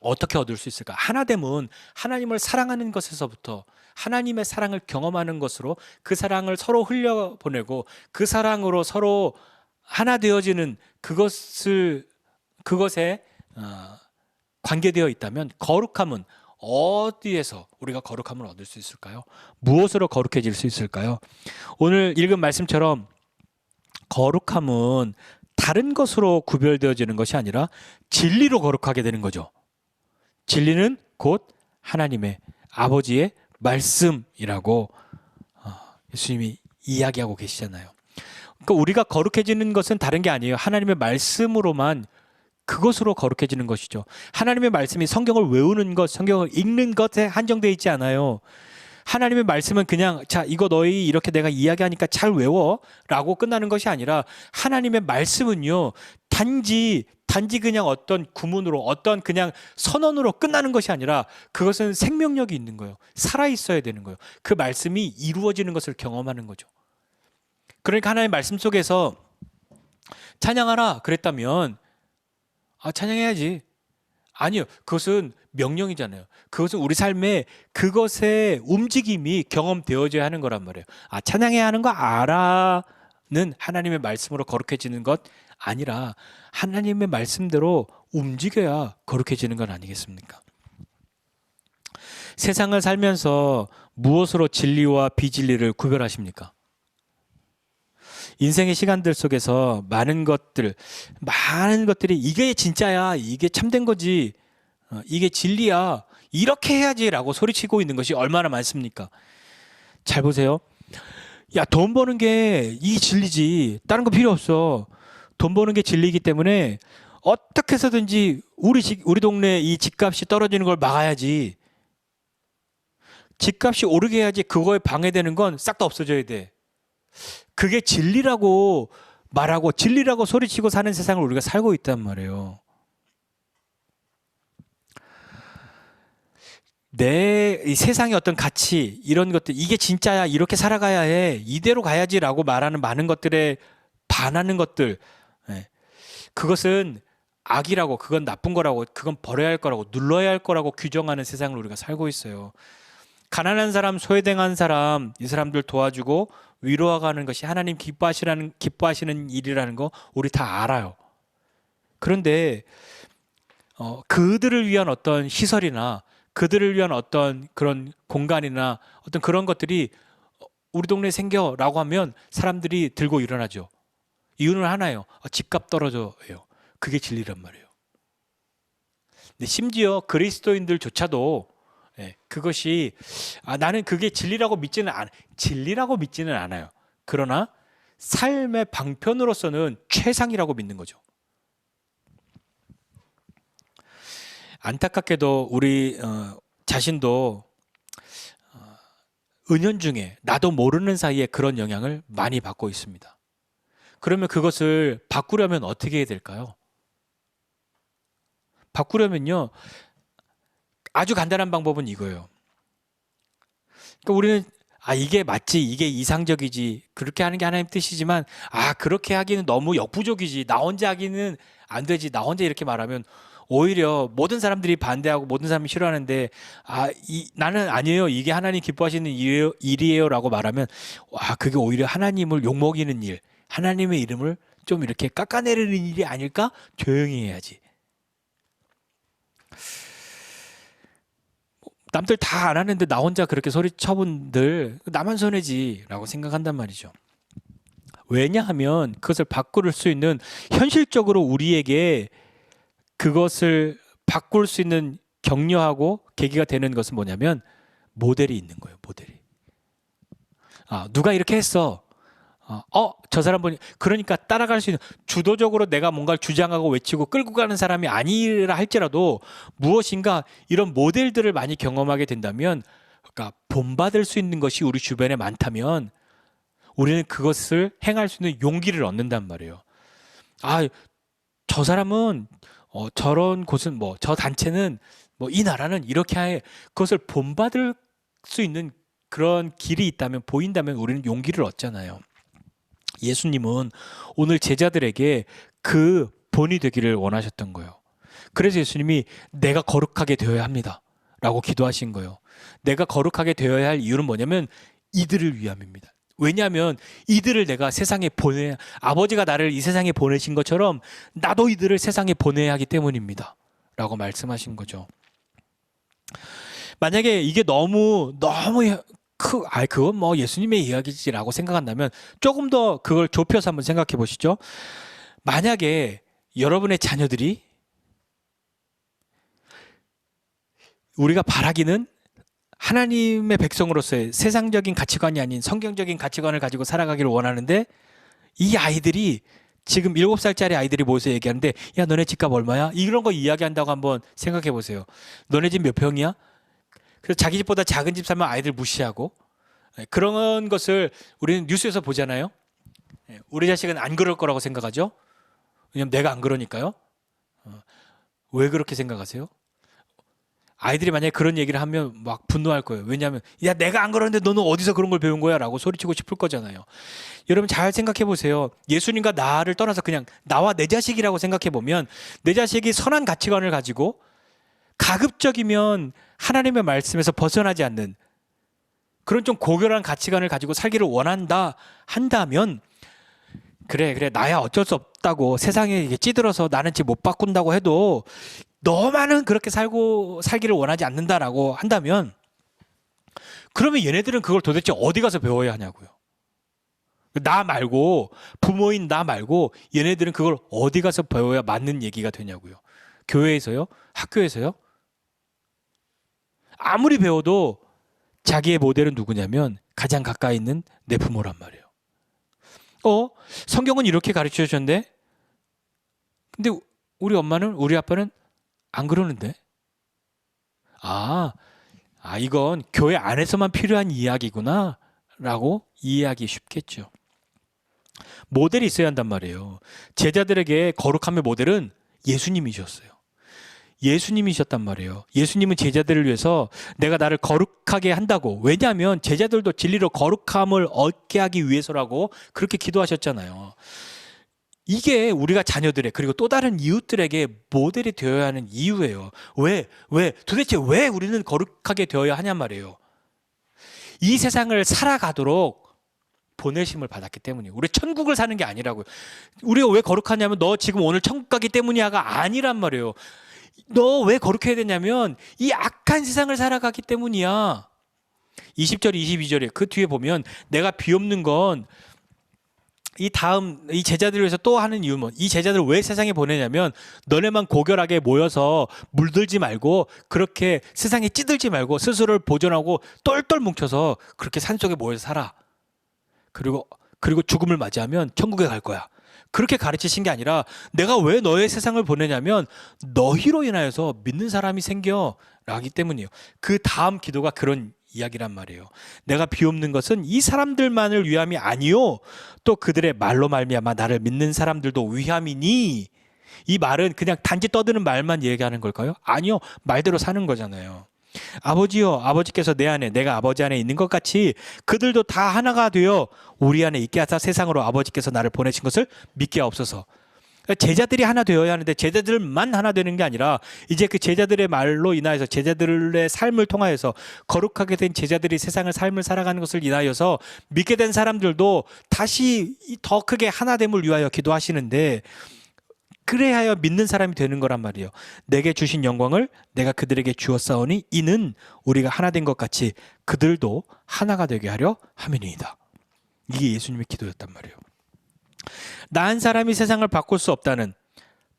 어떻게 얻을 수 있을까? 하나됨은 하나님을 사랑하는 것에서부터 하나님의 사랑을 경험하는 것으로, 그 사랑을 서로 흘려보내고 그 사랑으로 서로 하나 되어지는 그것에 관계되어 있다면, 거룩함은 어디에서 우리가 거룩함을 얻을 수 있을까요? 무엇으로 거룩해질 수 있을까요? 오늘 읽은 말씀처럼 거룩함은 다른 것으로 구별되어지는 것이 아니라 진리로 거룩하게 되는 거죠. 진리는 곧 하나님의 아버지의 말씀이라고 예수님이 이야기하고 계시잖아요. 그러니까 우리가 거룩해지는 것은 다른 게 아니에요. 하나님의 말씀으로만, 그것으로 거룩해지는 것이죠. 하나님의 말씀이 성경을 외우는 것, 성경을 읽는 것에 한정되어 있지 않아요. 하나님의 말씀은 그냥 자 이거 너희 이렇게 내가 이야기하니까 잘 외워 라고 끝나는 것이 아니라, 하나님의 말씀은요 단지 그냥 어떤 구문으로, 어떤 그냥 선언으로 끝나는 것이 아니라 그것은 생명력이 있는 거예요. 살아있어야 되는 거예요. 그 말씀이 이루어지는 것을 경험하는 거죠. 그러니까 하나님의 말씀 속에서 찬양하라 그랬다면 찬양해야지. 아니요, 그것은 명령이잖아요. 그것은 우리 삶에 그것의 움직임이 경험되어져야 하는 거란 말이에요. 찬양해야 하는 거 알아는 하나님의 말씀으로 거룩해지는 것 아니라 하나님의 말씀대로 움직여야 거룩해지는 건 아니겠습니까? 세상을 살면서 무엇으로 진리와 비진리를 구별하십니까? 인생의 시간들 속에서 많은 것들이 이게 진짜야, 이게 참된 거지, 이게 진리야, 이렇게 해야지라고 소리치고 있는 것이 얼마나 많습니까? 잘 보세요. 야, 돈 버는 게 이 진리지, 다른 거 필요 없어. 돈 버는 게 진리이기 때문에 어떻게 해서든지 우리 동네 이 집값이 떨어지는 걸 막아야지. 집값이 오르게 해야지. 그거에 방해되는 건 싹 다 없어져야 돼. 그게 진리라고 말하고 진리라고 소리치고 사는 세상을 우리가 살고 있단 말이에요. 이 세상의 어떤 가치, 이런 것들, 이게 진짜야, 이렇게 살아가야 해, 이대로 가야지라고 말하는 많은 것들에 반하는 것들, 그것은 악이라고, 그건 나쁜 거라고, 그건 버려야 할 거라고, 눌러야 할 거라고 규정하는 세상을 우리가 살고 있어요. 가난한 사람, 소외당한 사람, 이 사람들 도와주고 위로하는 것이 하나님 기뻐하시는 일이라는 거 우리 다 알아요. 그런데 그들을 위한 어떤 시설이나 그들을 위한 어떤 그런 공간이나 어떤 그런 것들이 우리 동네에 생겨라고 하면 사람들이 들고 일어나죠. 이유는 하나예요. 집값 떨어져요. 그게 진리란 말이에요. 근데 심지어 그리스도인들조차도 그것이 나는 그게 진리라고 믿지는 않아요. 그러나 삶의 방편으로서는 최상이라고 믿는 거죠. 안타깝게도 우리 자신도 은연중에 나도 모르는 사이에 그런 영향을 많이 받고 있습니다. 그러면 그것을 바꾸려면 어떻게 해야 될까요? 바꾸려면요, 아주 간단한 방법은 이거예요. 그러니까 우리는 이게 맞지, 이게 이상적이지, 그렇게 하는 게 하나님 뜻이지만 그렇게 하기는 너무 역부족이지, 나 혼자 하기는 안 되지, 나 혼자 이렇게 말하면 오히려 모든 사람들이 반대하고 모든 사람이 싫어하는데 나는 아니에요, 이게 하나님 기뻐하시는 일이에요 라고 말하면 그게 오히려 하나님을 욕먹이는 일, 하나님의 이름을 좀 이렇게 깎아내리는 일이 아닐까? 조용히 해야지. 남들 다 안 하는데 나 혼자 그렇게 소리쳐본들 나만 손해지 라고 생각한단 말이죠. 왜냐하면 그것을 바꿀 수 있는, 현실적으로 우리에게 그것을 바꿀 수 있는 격려하고 계기가 되는 것은 뭐냐면 모델이 있는 거예요. 모델이. 누가 이렇게 했어. 저 사람 보니, 그러니까 따라갈 수 있는, 주도적으로 내가 뭔가를 주장하고 외치고 끌고 가는 사람이 아니라 할지라도 무엇인가 이런 모델들을 많이 경험하게 된다면, 그러니까 본받을 수 있는 것이 우리 주변에 많다면 우리는 그것을 행할 수 있는 용기를 얻는단 말이에요. 저 사람은 저런 곳은 저 단체는 이 나라는 이렇게 해. 그것을 본받을 수 있는 그런 길이 있다면, 보인다면 우리는 용기를 얻잖아요. 예수님은 오늘 제자들에게 그 본이 되기를 원하셨던 거예요. 그래서 예수님이 내가 거룩하게 되어야 합니다 라고 기도하신 거예요. 내가 거룩하게 되어야 할 이유는 뭐냐면 이들을 위함입니다. 왜냐하면 이들을 내가 세상에 아버지가 나를 이 세상에 보내신 것처럼 나도 이들을 세상에 보내야 하기 때문입니다 라고 말씀하신 거죠. 만약에 이게 너무 그건 예수님의 이야기지라고 생각한다면 조금 더 그걸 좁혀서 한번 생각해 보시죠. 만약에 여러분의 자녀들이, 우리가 바라기는 하나님의 백성으로서의 세상적인 가치관이 아닌 성경적인 가치관을 가지고 살아가기를 원하는데, 이 아이들이 지금 7살짜리 아이들이 모여서 얘기하는데 야, 너네 집값 얼마야? 이런 거 이야기한다고 한번 생각해 보세요. 너네 집 몇 평이야? 그래서 자기 집보다 작은 집 살면 아이들 무시하고, 그런 것을 우리는 뉴스에서 보잖아요. 우리 자식은 안 그럴 거라고 생각하죠. 왜냐면 내가 안 그러니까요. 왜 그렇게 생각하세요? 아이들이 만약에 그런 얘기를 하면 막 분노할 거예요. 왜냐하면 야, 내가 안 그러는데 너는 어디서 그런 걸 배운 거야? 라고 소리치고 싶을 거잖아요. 여러분 잘 생각해 보세요. 예수님과 나를 떠나서 그냥 나와 내 자식이라고 생각해 보면, 내 자식이 선한 가치관을 가지고 가급적이면 하나님의 말씀에서 벗어나지 않는 그런 좀 고결한 가치관을 가지고 살기를 원한다 한다면, 그래 나야 어쩔 수 없다고, 세상에 찌들어서 나는 집 못 바꾼다고 해도 너만은 그렇게 살기를 원하지 않는다라고 한다면, 그러면 얘네들은 그걸 도대체 어디 가서 배워야 하냐고요. 나 말고, 부모인 나 말고 얘네들은 그걸 어디 가서 배워야 맞는 얘기가 되냐고요. 교회에서요? 학교에서요? 아무리 배워도 자기의 모델은 누구냐면 가장 가까이 있는 내 부모란 말이에요. 성경은 이렇게 가르쳐 주셨는데 근데 우리 엄마는, 우리 아빠는 안 그러는데? 이건 교회 안에서만 필요한 이야기구나 라고 이해하기 쉽겠죠. 모델이 있어야 한단 말이에요. 제자들에게 거룩함의 모델은 예수님이셨어요. 예수님이셨단 말이에요. 예수님은 제자들을 위해서 내가 나를 거룩하게 한다고, 왜냐하면 제자들도 진리로 거룩함을 얻게 하기 위해서라고 그렇게 기도하셨잖아요. 이게 우리가 자녀들의, 그리고 또 다른 이웃들에게 모델이 되어야 하는 이유예요. 도대체 왜 우리는 거룩하게 되어야 하냔 말이에요. 이 세상을 살아가도록 보내심을 받았기 때문이에요. 우리 천국을 사는 게 아니라고요. 우리가 왜 거룩하냐면 너 지금 오늘 천국 가기 때문이야가 아니란 말이에요. 너 왜 거룩해야 되냐면 이 악한 세상을 살아가기 때문이야. 20절 22절에 그 뒤에 보면 내가 비옵는 건 이 제자들을 위해서 또 하는 이유는, 이 제자들을 왜 세상에 보내냐면 너네만 고결하게 모여서 물들지 말고, 그렇게 세상에 찌들지 말고 스스로를 보존하고 똘똘 뭉쳐서 그렇게 산속에 모여서 살아. 그리고 죽음을 맞이하면 천국에 갈 거야. 그렇게 가르치신 게 아니라, 내가 왜 너의 세상을 보내냐면 너희로 인하여서 믿는 사람이 생겨라기 때문이에요. 그 다음 기도가 그런 이야기란 말이에요. 내가 비옵는 것은 이 사람들만을 위함이 아니요 또 그들의 말로 말미암아 나를 믿는 사람들도 위함이니. 이 말은 그냥 단지 떠드는 말만 얘기하는 걸까요? 아니요, 말대로 사는 거잖아요. 아버지요, 아버지께서 내 안에, 내가 아버지 안에 있는 것 같이 그들도 다 하나가 되어 우리 안에 있게 하사 세상으로 아버지께서 나를 보내신 것을 믿게 하옵소서. 그러니까 제자들이 하나 되어야 하는데 제자들만 하나 되는 게 아니라 이제 그 제자들의 말로 인하여서 제자들의 삶을 통하여서 거룩하게 된 제자들이 세상을 삶을 살아가는 것을 인하여서 믿게 된 사람들도 다시 더 크게 하나됨을 위하여 기도하시는데, 그래야 믿는 사람이 되는 거란 말이에요. 내게 주신 영광을 내가 그들에게 주었사오니 이는 우리가 하나 된 것 같이 그들도 하나가 되게 하려 함이니이다. 이게 예수님의 기도였단 말이에요. 나 한 사람이 세상을 바꿀 수 없다는,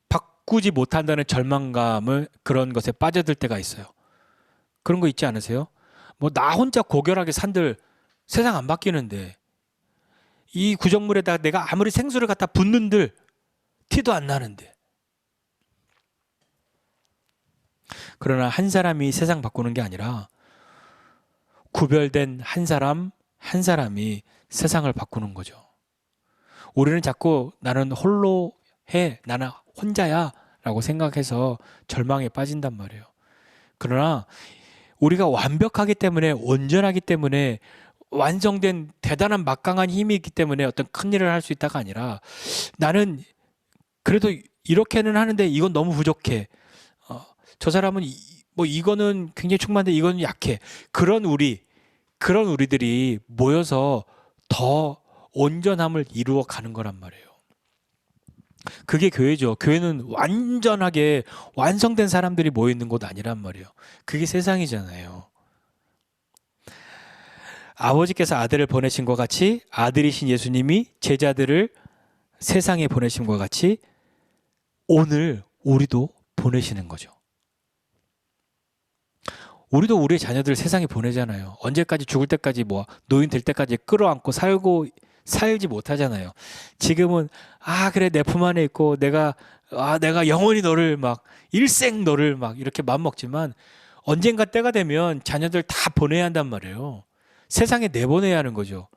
바꾸지 못한다는 절망감을, 그런 것에 빠져들 때가 있어요. 그런 거 있지 않으세요? 뭐 나 혼자 고결하게 산들 세상 안 바뀌는데, 이 구정물에다가 내가 아무리 생수를 갖다 붓는들 티도 안 나는데. 그러나 한 사람이 세상 바꾸는 게 아니라 구별된 한 사람 한 사람이 세상을 바꾸는 거죠. 우리는 자꾸 나는 홀로 해, 나는 혼자야 라고 생각해서 절망에 빠진단 말이에요. 그러나 우리가 완벽하기 때문에, 온전하기 때문에, 완성된 대단한 막강한 힘이 있기 때문에 어떤 큰 일을 할 수 있다가 아니라, 나는 그래도 이렇게는 하는데 이건 너무 부족해. 저 사람은 뭐 이거는 굉장히 충만한데 이거는 약해. 그런 우리들이 모여서 더 온전함을 이루어 가는 거란 말이에요. 그게 교회죠. 교회는 완전하게 완성된 사람들이 모여 있는 곳 아니란 말이에요. 그게 세상이잖아요. 아버지께서 아들을 보내신 것 같이 아들이신 예수님이 제자들을 세상에 보내신 것 같이 오늘 우리도 보내시는 거죠. 우리도 우리의 자녀들 세상에 보내잖아요. 언제까지, 죽을 때까지, 뭐 노인 될 때까지 끌어안고 살지 못하잖아요. 지금은 그래 내 품 안에 있고 내가 영원히 너를 막 일생 너를 막 이렇게 마음먹지만, 언젠가 때가 되면 자녀들 다 보내야 한단 말이에요. 세상에 내보내야 하는 거죠.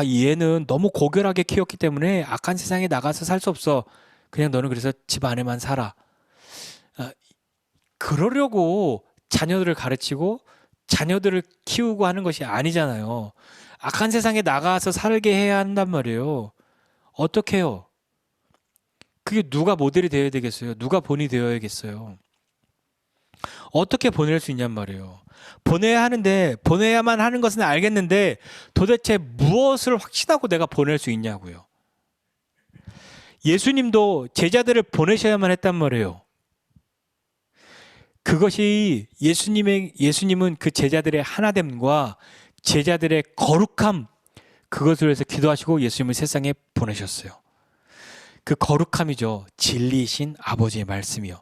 얘는 너무 고결하게 키웠기 때문에 악한 세상에 나가서 살 수 없어. 그냥 너는 그래서 집 안에만 살아. 그러려고 자녀들을 가르치고 자녀들을 키우고 하는 것이 아니잖아요. 악한 세상에 나가서 살게 해야 한단 말이에요. 어떻게 해요? 그게 누가 모델이 되어야 되겠어요? 누가 본이 되어야겠어요? 어떻게 보낼 수 있냔 말이에요. 보내야 하는데, 보내야만 하는 것은 알겠는데 도대체 무엇을 확신하고 내가 보낼 수 있냐고요. 예수님도 제자들을 보내셔야만 했단 말이에요. 그것이 예수님은 그 제자들의 하나됨과 제자들의 거룩함, 그것을 위해서 기도하시고 예수님을 세상에 보내셨어요. 그 거룩함이죠. 진리이신 아버지의 말씀이요.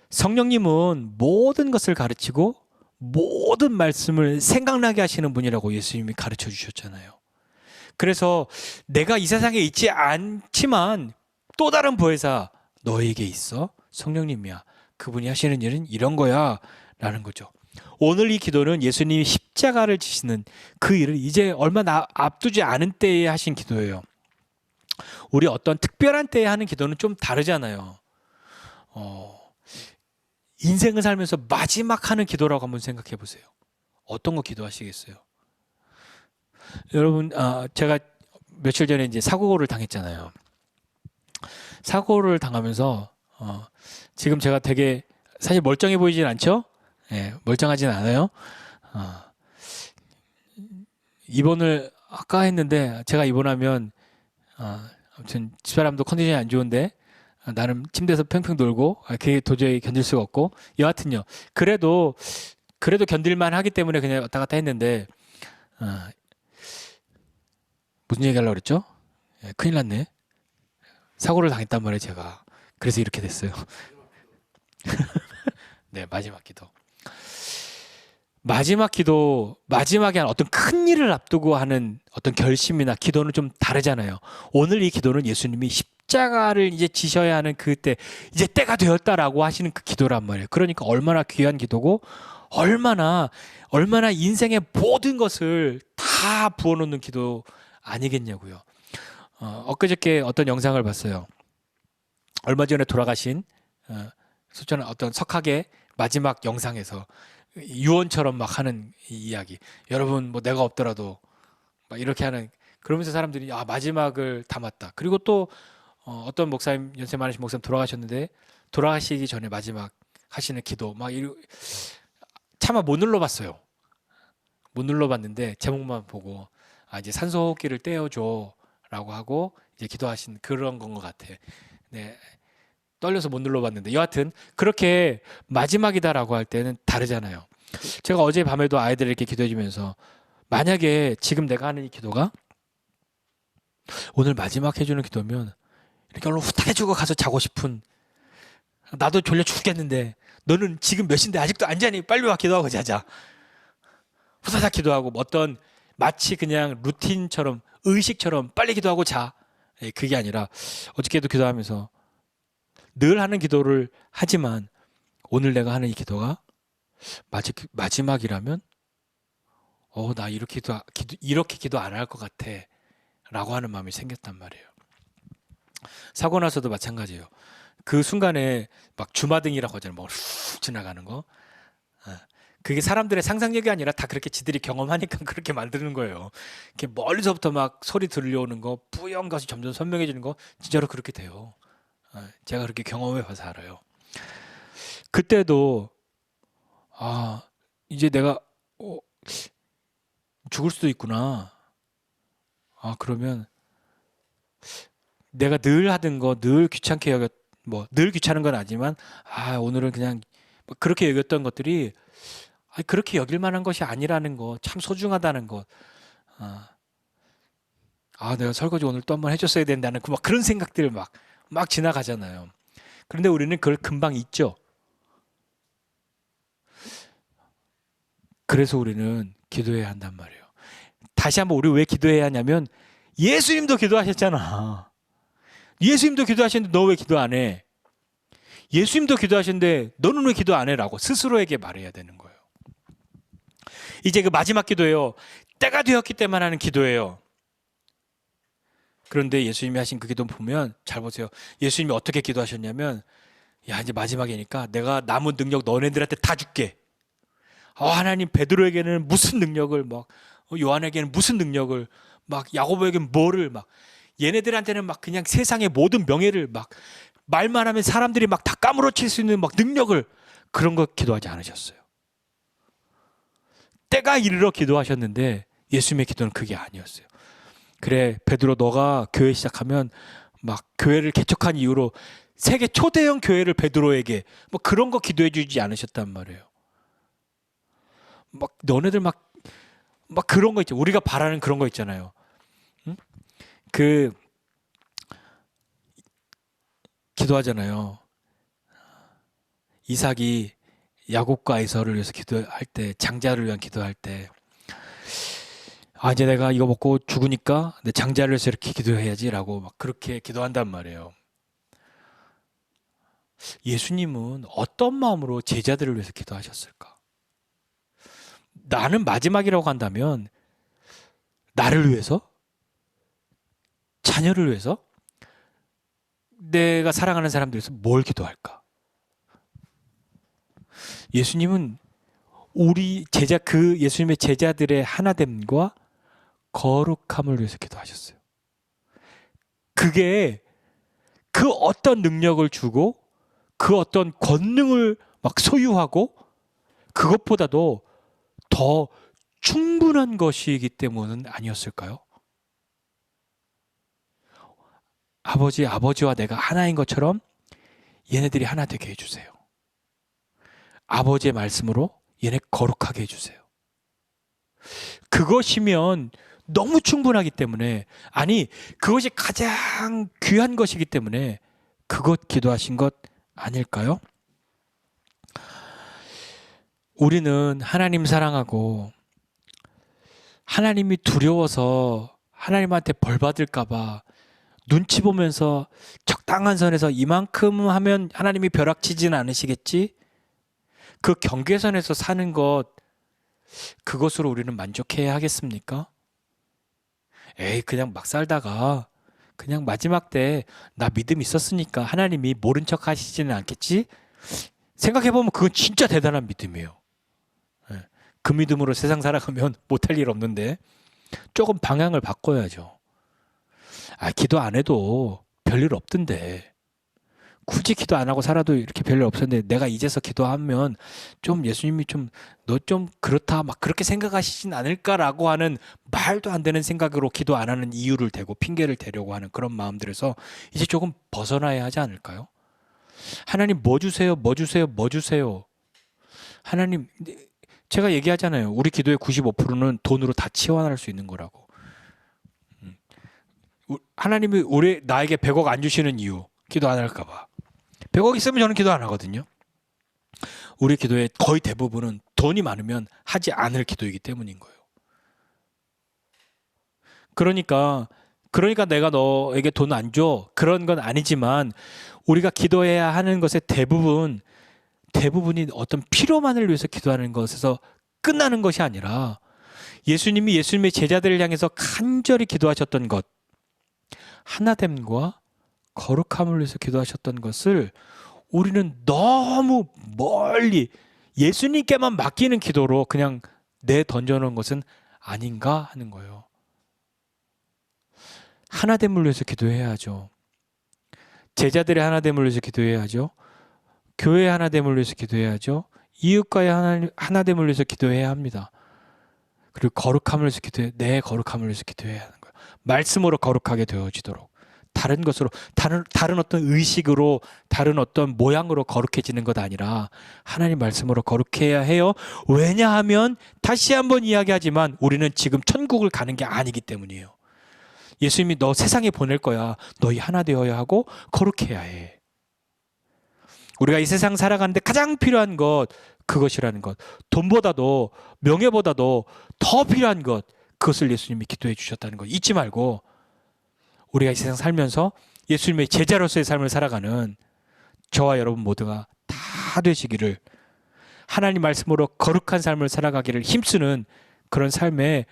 성령님은 모든 것을 가르치고 모든 말씀을 생각나게 하시는 분이라고 예수님이 가르쳐 주셨잖아요. 그래서 내가 이 세상에 있지 않지만 또 다른 보혜사 너에게 있어. 성령님이야. 그분이 하시는 일은 이런 거야 라는 거죠. 오늘 이 기도는 예수님이 십자가를 지시는 그 일을 이제 얼마 앞두지 않은 때에 하신 기도예요. 우리 어떤 특별한 때에 하는 기도는 좀 다르잖아요. 인생을 살면서 마지막 하는 기도라고 한번 생각해 보세요. 어떤 거 기도하시겠어요? 여러분, 제가 며칠 전에 이제 사고를 당했잖아요. 사고를 당하면서 지금 제가 되게 사실 멀쩡해 보이진 않죠? 예, 멀쩡하진 않아요. 입원을 아까 했는데, 제가 입원하면 아무튼 집사람도 컨디션이 안 좋은데 나름 침대에서 팽팽 돌고 그게 도저히 견딜 수가 없고, 여하튼요. 그래도 견딜만 하기 때문에 그냥 왔다 갔다 했는데, 무슨 얘기 하려고 그랬죠? 예, 큰일 났네. 사고를 당했단 말이에요, 제가. 그래서 이렇게 됐어요. 네, 마지막 기도. 마지막에 한 어떤 큰 일을 앞두고 하는 어떤 결심이나 기도는 좀 다르잖아요. 오늘 이 기도는 예수님이 십자가를 이제 지셔야 하는 그때, 이제 때가 되었다라고 하시는 그 기도란 말이에요. 그러니까 얼마나 귀한 기도고, 얼마나 인생의 모든 것을 다 부어놓는 기도 아니겠냐고요. 엊그저께 어떤 영상을 봤어요. 얼마 전에 돌아가신 소천 어떤 석학의 마지막 영상에서 유언처럼 막 하는 이야기. 여러분 뭐 내가 없더라도 막 이렇게 하는, 그러면서 사람들이 아 마지막을 담았다. 그리고 또 어떤 목사님, 연세 많으신 목사님 돌아가셨는데 돌아가시기 전에 마지막 하시는 기도 막 차마 못 눌러봤어요. 못 눌러봤는데 제목만 보고 아 이제 산소호흡기를 떼어줘라고 하고 이제 기도하신 그런 건 것 같아. 네, 떨려서 못 눌러봤는데 여하튼 그렇게 마지막이다라고 할 때는 다르잖아요. 제가 어제 밤에도 아이들 이렇게 기도해주면서 만약에 지금 내가 하는 이 기도가 오늘 마지막 해주는 기도면 이렇게 얼른 후딱 해주고 가서 자고 싶은, 나도 졸려 죽겠는데 너는 지금 몇 시인데 아직도 안 자니 빨리 와 기도하고 자자. 후다닥 기도하고 뭐 어떤 마치 그냥 루틴처럼 의식처럼 빨리 기도하고 자. 그게 아니라 어저께도 기도하면서 늘 하는 기도를 하지만 오늘 내가 하는 이 기도가 마지막이라면 나 이렇게 기도 안 할 것 같아 라고 하는 마음이 생겼단 말이에요. 사고 나서도 마찬가지예요. 그 순간에 막 주마등이라고 하잖아요. 막 훅 지나가는 거. 그게 사람들의 상상력이 아니라 다 그렇게 지들이 경험하니까 그렇게 만드는 거예요. 이렇게 멀리서부터 막 소리 들려오는 거, 뿌연 것이 점점 선명해지는 거, 진짜로 그렇게 돼요. 제가 그렇게 경험해 봐서 알아요. 그때도 이제 내가 죽을 수도 있구나. 그러면 내가 늘 하던 거 늘 귀찮게 늘 귀찮은 건 아니지만 오늘은 그냥 그렇게 여겼던 것들이 그렇게 여길 만한 것이 아니라는 거, 참 소중하다는 것. 내가 설거지 오늘 또 한번 해줬어야 된다는 막 그런 생각들 막 지나가잖아요. 그런데 우리는 그걸 금방 잊죠. 그래서 우리는 기도해야 한단 말이에요. 다시 한번 우리 왜 기도해야 하냐면 예수님도 기도하셨잖아. 예수님도 기도하셨는데 너 왜 기도 안 해? 예수님도 기도하셨는데 너는 왜 기도 안 해? 라고 스스로에게 말해야 되는 거예요. 이제 그 마지막 기도예요. 때가 되었기 때문에 하는 기도예요. 그런데 예수님이 하신 그 기도 보면 잘 보세요. 예수님이 어떻게 기도하셨냐면 이제 마지막이니까 내가 남은 능력 너네들한테 다 줄게. 하나님 베드로에게는 무슨 능력을 요한에게는 무슨 능력을 야고보에게는 뭐를 얘네들한테는 그냥 세상의 모든 명예를 말만 하면 사람들이 다 까무러칠 수 있는 능력을, 그런 거 기도하지 않으셨어요. 때가 이르러 기도하셨는데 예수님의 기도는 그게 아니었어요. 그래 베드로 너가 교회 시작하면 교회를 개척한 이후로 세계 초대형 교회를 베드로에게 그런 거 기도해 주지 않으셨단 말이에요. 너네들 그런 거 있죠. 우리가 바라는 그런 거 있잖아요. 응? 기도하잖아요. 이삭이 야곱과 에서를 위해서 기도할 때, 장자를 위한 기도할 때 이제 내가 이거 먹고 죽으니까 내 장자를 위해서 이렇게 기도해야지라고 그렇게 기도한단 말이에요. 예수님은 어떤 마음으로 제자들을 위해서 기도하셨을까? 나는 마지막이라고 한다면 나를 위해서? 자녀를 위해서? 내가 사랑하는 사람들 위해서 뭘 기도할까? 예수님은 우리 예수님의 제자들의 하나됨과 거룩함을 위해서 기도하셨어요. 그게 그 어떤 능력을 주고 그 어떤 권능을 소유하고 그것보다도 더 충분한 것이기 때문은 아니었을까요? 아버지와 내가 하나인 것처럼 얘네들이 하나 되게 해주세요. 아버지의 말씀으로 얘네 거룩하게 해주세요. 그것이면 너무 충분하기 때문에, 그것이 가장 귀한 것이기 때문에 그것 기도하신 것 아닐까요? 우리는 하나님 사랑하고 하나님이 두려워서 하나님한테 벌 받을까봐 눈치 보면서 적당한 선에서 이만큼 하면 하나님이 벼락치지는 않으시겠지? 그 경계선에서 사는 그것으로 우리는 만족해야 하겠습니까? 그냥 막 살다가 그냥 마지막 때 나 믿음 있었으니까 하나님이 모른 척 하시지는 않겠지? 생각해보면 그건 진짜 대단한 믿음이에요. 예. 그 믿음으로 세상 살아가면 못할 일 없는데 조금 방향을 바꿔야죠. 기도 안 해도 별일 없던데, 굳이 기도 안 하고 살아도 이렇게 별일 없었는데 내가 이제서 기도하면 좀 예수님이 좀 너 좀 그렇다 막 그렇게 생각하시진 않을까라고 하는 말도 안 되는 생각으로 기도 안 하는 이유를 대고 핑계를 대려고 하는 그런 마음들에서 이제 조금 벗어나야 하지 않을까요? 하나님 뭐 주세요, 뭐 주세요, 뭐 주세요. 하나님, 제가 얘기하잖아요. 우리 기도의 95%는 돈으로 다 치환할 수 있는 거라고. 하나님이 나에게 100억 안 주시는 이유, 기도 안 할까 봐. 100억 있으면 저는 기도 안 하거든요. 우리 기도의 거의 대부분은 돈이 많으면 하지 않을 기도이기 때문인 거예요. 그러니까 내가 너에게 돈 안 줘, 그런 건 아니지만 우리가 기도해야 하는 것의 대부분이 어떤 필요만을 위해서 기도하는 것에서 끝나는 것이 아니라 예수님이 예수님의 제자들을 향해서 간절히 기도하셨던 것, 하나됨과 거룩함을 위해서 기도하셨던 것을 우리는 너무 멀리 예수님께만 맡기는 기도로 그냥 던져놓은 것은 아닌가 하는 거예요. 하나됨을 위해서 기도해야죠. 제자들의 하나됨을 위해서 기도해야죠. 교회의 하나됨을 위해서 기도해야죠. 이웃과의 하나됨을 위해서 기도해야 합니다. 그리고 거룩함을 위해서 내 거룩함을 위해서 기도해야 하는 거예요. 말씀으로 거룩하게 되어지도록. 다른 것으로, 다른 어떤 의식으로, 다른 어떤 모양으로 거룩해지는 것 아니라 하나님 말씀으로 거룩해야 해요. 왜냐하면 다시 한번 이야기하지만 우리는 지금 천국을 가는 게 아니기 때문이에요. 예수님이 너 세상에 보낼 거야. 너희 하나 되어야 하고 거룩해야 해. 우리가 이 세상 살아가는데 가장 필요한 것, 그것이라는 것. 돈보다도 명예보다도 더 필요한 것, 그것을 예수님이 기도해 주셨다는 것 잊지 말고, 우리가 이 세상 살면서 예수님의 제자로서의 삶을 살아가는 저와 여러분 모두가 다 되시기를, 하나님 말씀으로 거룩한 삶을 살아가기를 힘쓰는 그런 삶에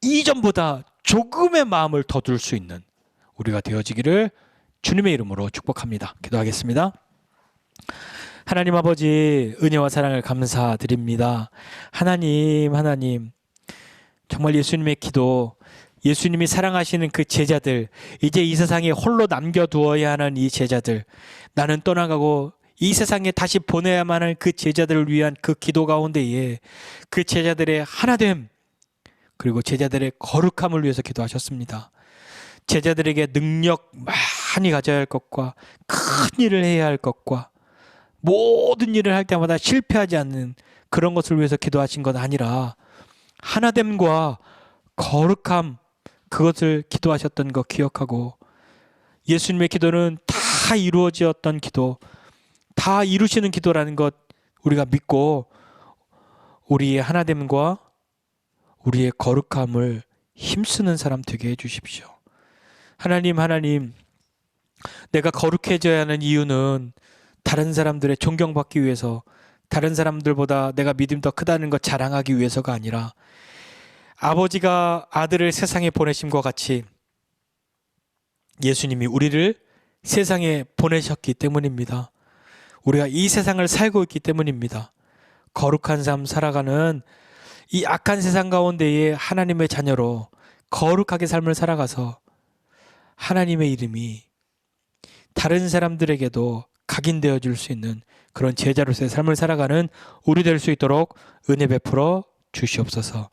이전보다 조금의 마음을 더 둘 수 있는 우리가 되어지기를 주님의 이름으로 축복합니다. 기도하겠습니다. 하나님 아버지, 은혜와 사랑을 감사드립니다. 하나님 정말 예수님의 기도, 예수님이 사랑하시는 그 제자들, 이제 이 세상에 홀로 남겨두어야 하는 이 제자들, 나는 떠나가고 이 세상에 다시 보내야만 하는 그 제자들을 위한 그 기도 가운데에 그 제자들의 하나됨, 그리고 제자들의 거룩함을 위해서 기도하셨습니다. 제자들에게 능력 많이 가져야 할 것과 큰 일을 해야 할 것과 모든 일을 할 때마다 실패하지 않는 그런 것을 위해서 기도하신 것 아니라 하나됨과 거룩함, 그것을 기도하셨던 거 기억하고, 예수님의 기도는 다 이루어졌던 기도, 다 이루시는 기도라는 것 우리가 믿고 우리의 하나됨과 우리의 거룩함을 힘쓰는 사람 되게 해주십시오. 하나님, 내가 거룩해져야 하는 이유는 다른 사람들의 존경받기 위해서, 다른 사람들보다 내가 믿음이 더 크다는 것 자랑하기 위해서가 아니라 아버지가 아들을 세상에 보내심과 같이 예수님이 우리를 세상에 보내셨기 때문입니다. 우리가 이 세상을 살고 있기 때문입니다. 거룩한 삶 살아가는 이 악한 세상 가운데에 하나님의 자녀로 거룩하게 삶을 살아가서 하나님의 이름이 다른 사람들에게도 각인되어 줄 수 있는 그런 제자로서의 삶을 살아가는 우리 될 수 있도록 은혜 베풀어 주시옵소서.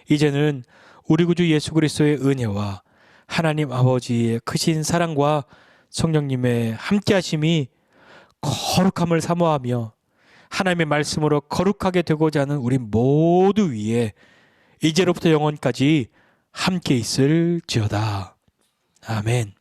이제는 우리 구주 예수 그리스도의 은혜와 하나님 아버지의 크신 사랑과 성령님의 함께하심이 거룩함을 사모하며 하나님의 말씀으로 거룩하게 되고자 하는 우리 모두 위에 이제로부터 영원까지 함께 있을지어다. 아멘.